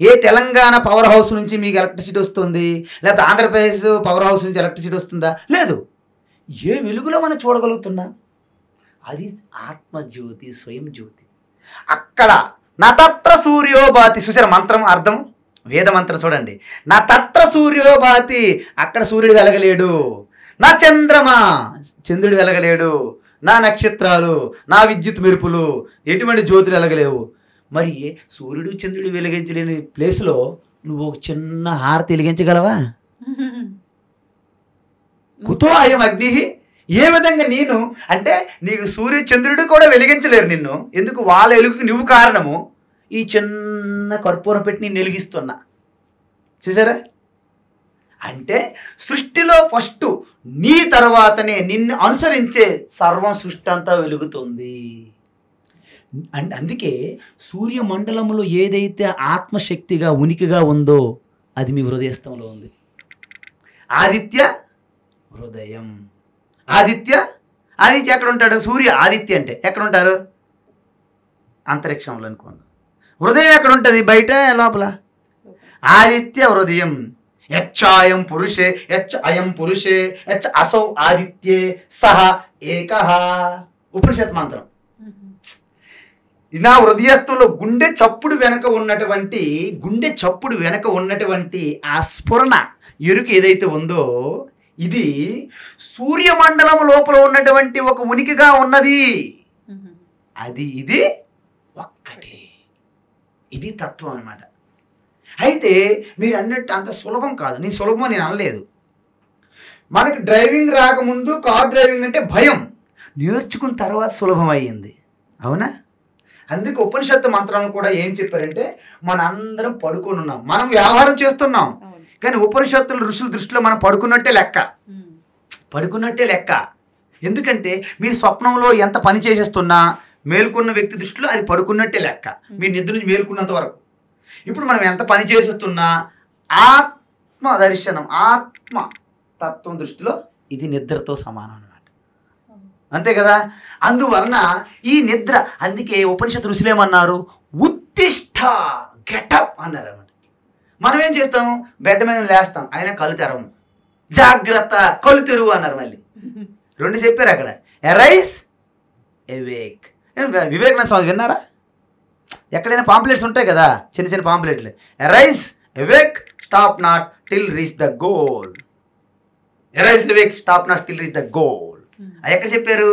ఏ తెలంగాణ పవర్ హౌస్ నుంచి మీకు ఎలక్ట్రిసిటీ వస్తుంది? లేకపోతే ఆంధ్రప్రదేశ్ పవర్ హౌస్ నుంచి ఎలక్ట్రిసిటీ వస్తుందా? లేదు. ఏ వెలుగులో మనం చూడగలుగుతున్నా? అది ఆత్మజ్యోతి, స్వయం జ్యోతి. అక్కడ నతత్ర సూర్యోభాతి. చూసారా మంత్రం అర్థం? వేద మంత్రం చూడండి. నతత్ర సూర్యోభాతి, అక్కడ సూర్యుడు వెలగలేడు. నా చంద్రమా, చంద్రుడు వెలగలేడు. నా నక్షత్రాలు, నా విద్యుత్ మెరుపులు, ఎటువంటి జ్యోతులు వెలగలేవు. మరి సూర్యుడు చంద్రుడు వెలిగించలేని ప్లేస్లో నువ్వు ఒక చిన్న హారతి వెలిగించగలవా? కుతో అయం అగ్ని. ఏ విధంగా నేను అంటే నీకు సూర్య చంద్రుడు కూడా వెలిగించలేరు నిన్ను. ఎందుకు? వాళ్ళ వెలుగుకి నువ్వు కారణము. ఈ చిన్న కర్పూరం పెట్టి నేను వెలిగిస్తున్నా. చూసారా? అంటే సృష్టిలో ఫస్ట్ నీ తర్వాతనే నిన్ను అనుసరించే సర్వం సృష్టి అంతా వెలుగుతుంది. అందుకే సూర్యమండలంలో ఏదైతే ఆత్మశక్తిగా ఉనికిగా ఉందో అది మీ హృదయస్థంలో ఉంది. ఆదిత్య హృదయం. ఆదిత్య ఎక్కడ ఉంటాడు? సూర్య ఆదిత్య అంటే ఎక్కడ ఉంటారు? అంతరిక్షంలో అనుకోండి. హృదయం ఎక్కడ ఉంటుంది? బయట, లోపల? ఆదిత్య హృదయం. యచ్చాయం పురుషే యచ్చ అయం పురుషే యచ్చ అసౌ ఆదిత్యే సహ ఏకః. ఉపనిషత్ మంత్రం. నా హృదయస్థంలో గుండె చప్పుడు వెనక ఉన్నటువంటి ఆ స్ఫురణ ఎరుక ఏదైతే ఉందో ఇది సూర్యమండలం లోపల ఉన్నటువంటి ఒక ఉనికిగా ఉన్నది. అది ఇది ఒక్కటే. ఇది తత్వం అన్నమాట. అయితే మీరు అన్నట్టు అంత సులభం కాదు. నీ సులభం నేను అనలేదు. మనకి డ్రైవింగ్ రాకముందు కార్ డ్రైవింగ్ అంటే భయం, నేర్చుకున్న తర్వాత సులభం అయ్యింది. అవునా? అందుకే ఉపనిషత్తు మంత్రాలను కూడా ఏం చెప్పారంటే మన అందరం పడుకొని ఉన్నాం, మనం వ్యవహారం చేస్తున్నాం, కానీ ఉపనిషత్తుల ఋషుల దృష్టిలో మనం పడుకున్నట్టే లెక్క. ఎందుకంటే మీరు స్వప్నంలో ఎంత పని చేసేస్తున్నా మేల్కొన్న వ్యక్తి దృష్టిలో అది పడుకున్నట్టే లెక్క, మీ నిద్ర నుంచి మేల్కొన్నంత వరకు. ఇప్పుడు మనం ఎంత పని చేసేస్తున్నా ఆత్మ దర్శనం, ఆత్మ తత్వం దృష్టిలో ఇది నిద్రతో సమానం అన్నమాట. అంతే కదా? అందువలన ఈ నిద్ర, అందుకే ఉపనిషత్తు ఋషులేమన్నారు, ఉత్తిష్ట, గెటప్ అన్నారు అన్నమాట. మనం ఏం చేస్తాం, బెడ్ మీద లేస్తాం, అయినా కళ్ళు తెరవము. జాగ్రత్త, కళ్ళు తెరువు అన్నారు. మళ్ళీ 2 చెప్పారు అక్కడ, ఎరైజ్, ఎవేక్. వివేకానంద స్వామి విన్నారా? ఎక్కడైనా పాంప్లెట్స్ ఉంటాయి కదా, చిన్న చిన్న పాంప్లెట్లు, arise, awake, stop not till reach the goal. Arise, awake, stop not till reach the goal. అది ఎక్కడ చెప్పారు?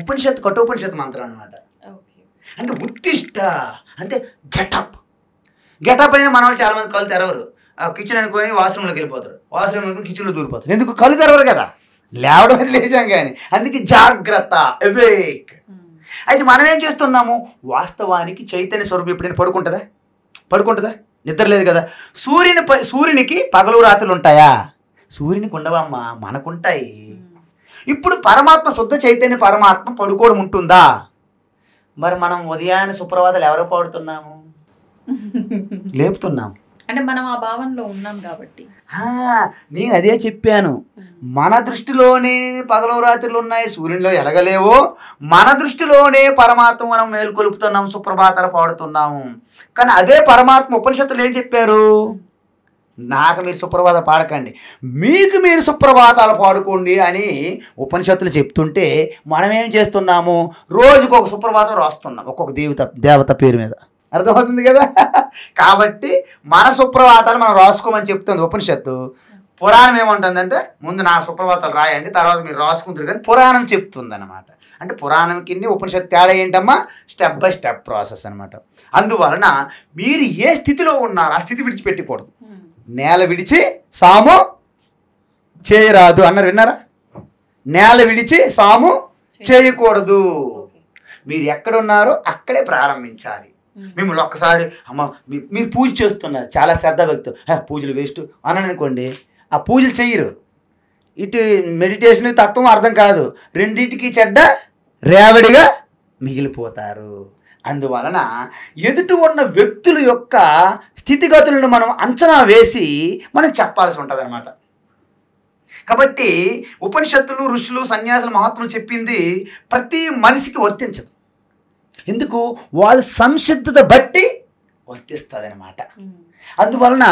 ఉపనిషత్తు, కఠోపనిషత్తు మంత్రం అనమాట. అంటే ఉత్తిష్ట అంటే గెటప్. అయినా మన వాళ్ళు చాలా మంది కళ్ళు తెరవరు. కిచెన్ అనుకొని వాష్రూమ్లోకి వెళ్ళిపోతారు, వాష్రూమ్ అనుకుని కిచెన్లో దూరిపోతారు. ఎందుకు? కళ్ళు తెరవరు కదా, లేవడం అయితే లేచాం కానీ. అందుకే జాగ్రత్త, అవేక్. అయితే మనం ఏం చేస్తున్నాము, వాస్తవానికి చైతన్య స్వరూపం ఎప్పుడైనా పడుకుంటుందా? నిద్ర లేదు కదా. సూర్యునికి పగలు రాత్రులు ఉంటాయా? సూర్యునికి ఉండవమ్మా, మనకుంటాయి. ఇప్పుడు పరమాత్మ, శుద్ధ చైతన్య పరమాత్మ పడుకోవడం ఉంటుందా? మరి మనం ఉదయాన్నే సుప్రభాతాలు ఎవరో పాడుతున్నాము, లేపుతున్నాము. అంటే మనం ఆ భావనలో ఉన్నాం కాబట్టి. నేను అదే చెప్పాను, మన దృష్టిలోనే పగలు రాత్రులు ఉన్నాయి, సూర్యునిలో ఎలగలేవో, మన దృష్టిలోనే పరమాత్మ మనం మేల్కొలుపుతున్నాము, సుప్రభాతాలు పాడుతున్నాము. కానీ అదే పరమాత్మ ఉపనిషత్తులు ఏం చెప్పారు, నాకు మీరు సుప్రభాతం పాడకండి, మీకు మీరు సుప్రభాతాలు పాడుకోండి అని ఉపనిషత్తులు చెప్తుంటే మనం ఏం చేస్తున్నాము, రోజుకు ఒక సుప్రభాతం రాస్తున్నాం ఒక్కొక్క దేవత పేరు మీద. అర్థమవుతుంది కదా? కాబట్టి మన సుప్రభాతాలు మనం రాసుకోమని చెప్తుంది ఉపనిషత్తు. పురాణం ఏమంటుందంటే ముందు నా సుప్రభాతాలు రాయండి, తర్వాత మీరు రాసుకుంటారు, కానీ పురాణం చెప్తుంది అనమాట. అంటే పురాణంకి ఉపనిషత్తు తేడా ఏంటమ్మా, స్టెప్ బై స్టెప్ ప్రాసెస్ అనమాట. అందువలన మీరు ఏ స్థితిలో ఉన్నారో ఆ స్థితి విడిచిపెట్టకూడదు. నేల విడిచి సాము చేయరాదు అన్నారు, విన్నారా? నేల విడిచి సాము చేయకూడదు. మీరు ఎక్కడున్నారో అక్కడే ప్రారంభించాలి. మిమ్మల్ని ఒక్కసారి అమ్మ మీరు పూజ చేస్తున్నారు, చాలా శ్రద్ధ భక్తి, పూజలు వేస్ట్ అని అనుకోండి, ఆ పూజలు చెయ్యరు. ఇటు మెడిటేషన్ తత్వం అర్థం కాదు, రెండింటికి చెడ్డ రేవడిగా మిగిలిపోతారు. అందువలన ఎదుటి ఉన్న వ్యక్తుల యొక్క స్థితిగతులను మనం అంచనా వేసి మనం చెప్పాల్సి ఉంటుంది అనమాట. కాబట్టి ఉపనిషత్తులు, ఋషులు, సన్యాసులు, మహాత్ములు చెప్పింది ప్రతి మనిషికి వర్తించదు. ఎందుకు? వాళ్ళ సంసిద్ధత బట్టి వర్తిస్తుంది అనమాట. అందువలన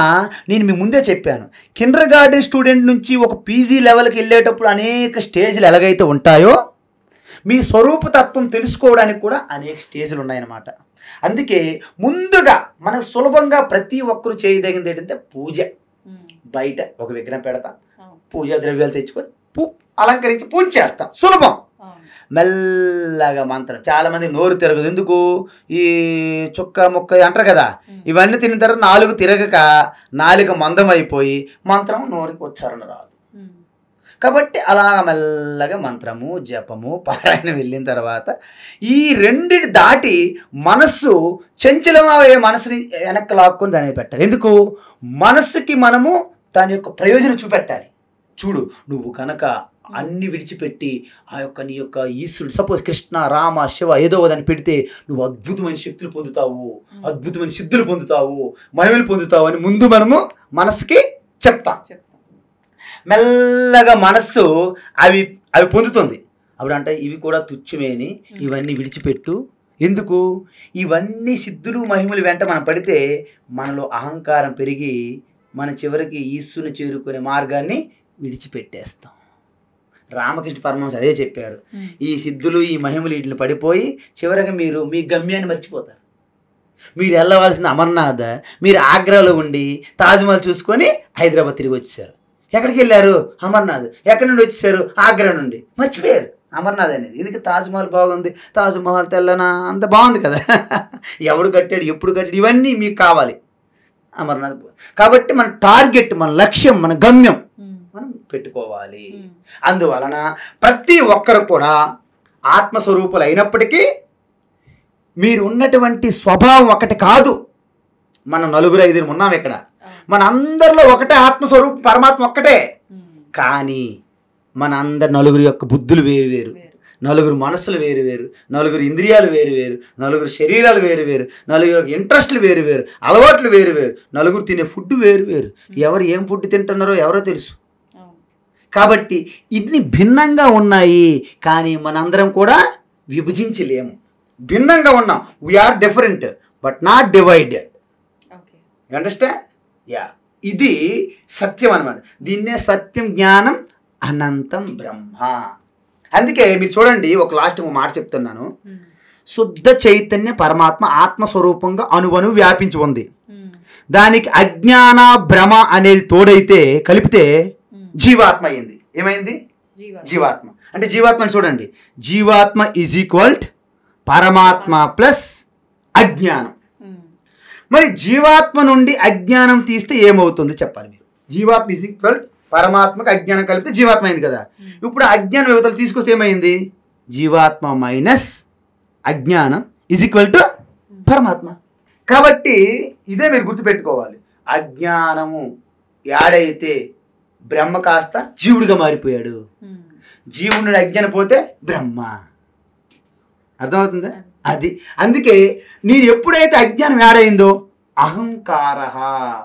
నేను మీ ముందే చెప్పాను, కిండర్ గార్డెన్ స్టూడెంట్ నుంచి ఒక పీజీ లెవెల్కి వెళ్ళేటప్పుడు అనేక స్టేజ్లు ఎలాగైతే ఉంటాయో, మీ స్వరూపతత్వం తెలుసుకోవడానికి కూడా అనేక స్టేజ్లు ఉన్నాయన్నమాట. అందుకే ముందుగా మనకు సులభంగా ప్రతి ఒక్కరు చేయదగింది ఏంటంటే పూజ. బయట ఒక విగ్రహం పెడతాం, పూజా ద్రవ్యాలు తెచ్చుకొని అలంకరించి పూజ చేస్తాం, సులభం. మెల్లగా మంత్రం, చాలామంది నోరు తిరగదు. ఎందుకు? ఈ చుక్క ముక్క అంటారు కదా, ఇవన్నీ తిన్న తర్వాత నాలుక మందం అయిపోయి మంత్రం నోరికి ఉచ్చారణ రాదు. కాబట్టి అలా మెల్లగా మంత్రము, జపము, పారాయణ వెళ్ళిన తర్వాత ఈ రెండిని దాటి మనస్సు చంచలమయ్యే మనసుని వెనక్కి లాక్కొని దాన్ని పెట్టాలి. ఎందుకు? మనస్సుకి మనము దాని యొక్క ప్రయోజనం చూపెట్టాలి. చూడు, నువ్వు కనుక అన్ని విడిచిపెట్టి ఆ యొక్క నీ యొక్క ఈశ్వరుడు, సపోజ్ కృష్ణ, రామ, శివ ఏదో దాన్ని పెడితే నువ్వు అద్భుతమైన శక్తులు పొందుతావు, అద్భుతమైన సిద్ధులు పొందుతావు, మహిమలు పొందుతావు అని ముందు మనము మనసుకి చెప్తాం. మెల్లగా మనస్సు అవి పొందుతుంది. అప్పుడు అంటే ఇవి కూడా తుచ్చమేని, ఇవన్నీ విడిచిపెట్టు. ఎందుకు? ఇవన్నీ సిద్ధులు, మహిమలు వెంట మనం పడితే మనలో అహంకారం పెరిగి మన చివరికి ఈశ్వరుని చేరుకునే మార్గాన్ని విడిచిపెట్టేస్తాం. రామకృష్ణ పరమహంస అదే చెప్పారు, ఈ సిద్ధులు, ఈ మహిమలు వీటిని పడిపోయి చివరికి మీరు మీ గమ్యాన్ని మర్చిపోతారు. మీరు వెళ్ళవలసిన అమర్నాథ్, మీరు ఆగ్రాలో ఉండి తాజ్మహల్ చూసుకొని హైదరాబాద్ తిరిగి వచ్చేసారు. ఎక్కడికి వెళ్ళారు? అమర్నాథ్. ఎక్కడి నుండి వచ్చేసారు? ఆగ్రా నుండి. మర్చిపోయారు. అమర్నాథ్ అనేది. ఎందుకు తాజ్మహల్ బాగుంది, తాజ్మహల్ తెల్లనా అంత బాగుంది కదా. ఎవడు కట్టాడు, ఎప్పుడు కట్టాడు, ఇవన్నీ మీకు కావాలి. అమర్నాథ్. కాబట్టి మన టార్గెట్, మన లక్ష్యం, మన గమ్యం మనం పెట్టుకోవాలి. అందువలన ప్రతి ఒక్కరు కూడా ఆత్మస్వరూపులు అయినప్పటికీ మీరు ఉన్నటువంటి స్వభావం ఒకటి కాదు. మనం 4-5 ఉన్నాం ఇక్కడ. మన అందరిలో ఒకటే ఆత్మస్వరూపం, పరమాత్మ ఒక్కటే. కానీ మన అందరి నలుగురు యొక్క బుద్ధులు వేరు వేరు, నలుగురు మనసులు వేరు వేరు, నలుగురు ఇంద్రియాలు వేరు వేరు, నలుగురు శరీరాలు వేరు వేరు, నలుగురు ఇంట్రెస్ట్లు వేరు వేరు, అలవాట్లు వేరు వేరు, నలుగురు తినే ఫుడ్ వేరు వేరు. ఎవరు ఏం ఫుడ్ తింటున్నారో ఎవరో తెలుసు. కాబట్టి ఇన్ని భిన్నంగా ఉన్నాయి, కానీ మనందరం కూడా విభజించలేము. భిన్నంగా ఉన్నాం. We are different but not divided. You understand? Yeah, ఇది సత్యం అన్నమాట. దీన్నే సత్యం, జ్ఞానం, అనంతం బ్రహ్మ. అందుకే మీరు చూడండి, ఒక లాస్ట్ మాట చెప్తున్నాను. శుద్ధ చైతన్య పరమాత్మ ఆత్మస్వరూపంగా అణువణు వ్యాపించి ఉంది. దానికి అజ్ఞాన భ్రమ అనేది తోడైతే కలిపితే జీవాత్మ అయింది. ఏమైంది? జీవాత్మ. అంటే జీవాత్మని చూడండి, జీవాత్మ ఈజ్ ఈక్వల్ పరమాత్మ ప్లస్ అజ్ఞానం. మరి జీవాత్మ నుండి అజ్ఞానం తీస్తే ఏమవుతుంది చెప్పాలి మీరు. జీవాత్మ ఈజ్ ఈక్వల్ పరమాత్మకు అజ్ఞానం కలిపితే జీవాత్మ అయింది కదా. ఇప్పుడు అజ్ఞానం యువతలు తీసుకొస్తే ఏమైంది? జీవాత్మ మైనస్ అజ్ఞానం ఈజ్ ఈక్వల్ టు పరమాత్మ. కాబట్టి ఇదే మీరు గుర్తుపెట్టుకోవాలి. అజ్ఞానము యాడైతే బ్రహ్మ కాస్త జీవుడిగా మారిపోయాడు. జీవుడి నుండి అజ్ఞానం పోతే బ్రహ్మ. అర్థమవుతుందా? అది అందుకే నేను ఎప్పుడైతే అజ్ఞానం యాడైందో అహంకార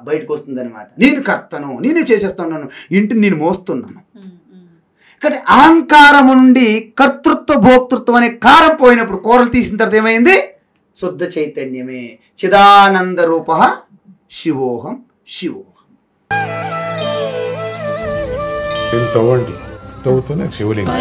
బయటకు వస్తుంది అనమాట. నేను కర్తను, నేనే చేసేస్తున్నాను, ఇంటిని నేను మోస్తున్నాను. కానీ అహంకారం నుండి కర్తృత్వ భోక్తృత్వం అనే కారం పోయినప్పుడు, కూరలు తీసిన తర్వాత ఏమైంది? శుద్ధ చైతన్యమే. చిదానంద రూప శివోహం శివోహం. తవ్వండి, తవ్వుతూనే శివలింగం.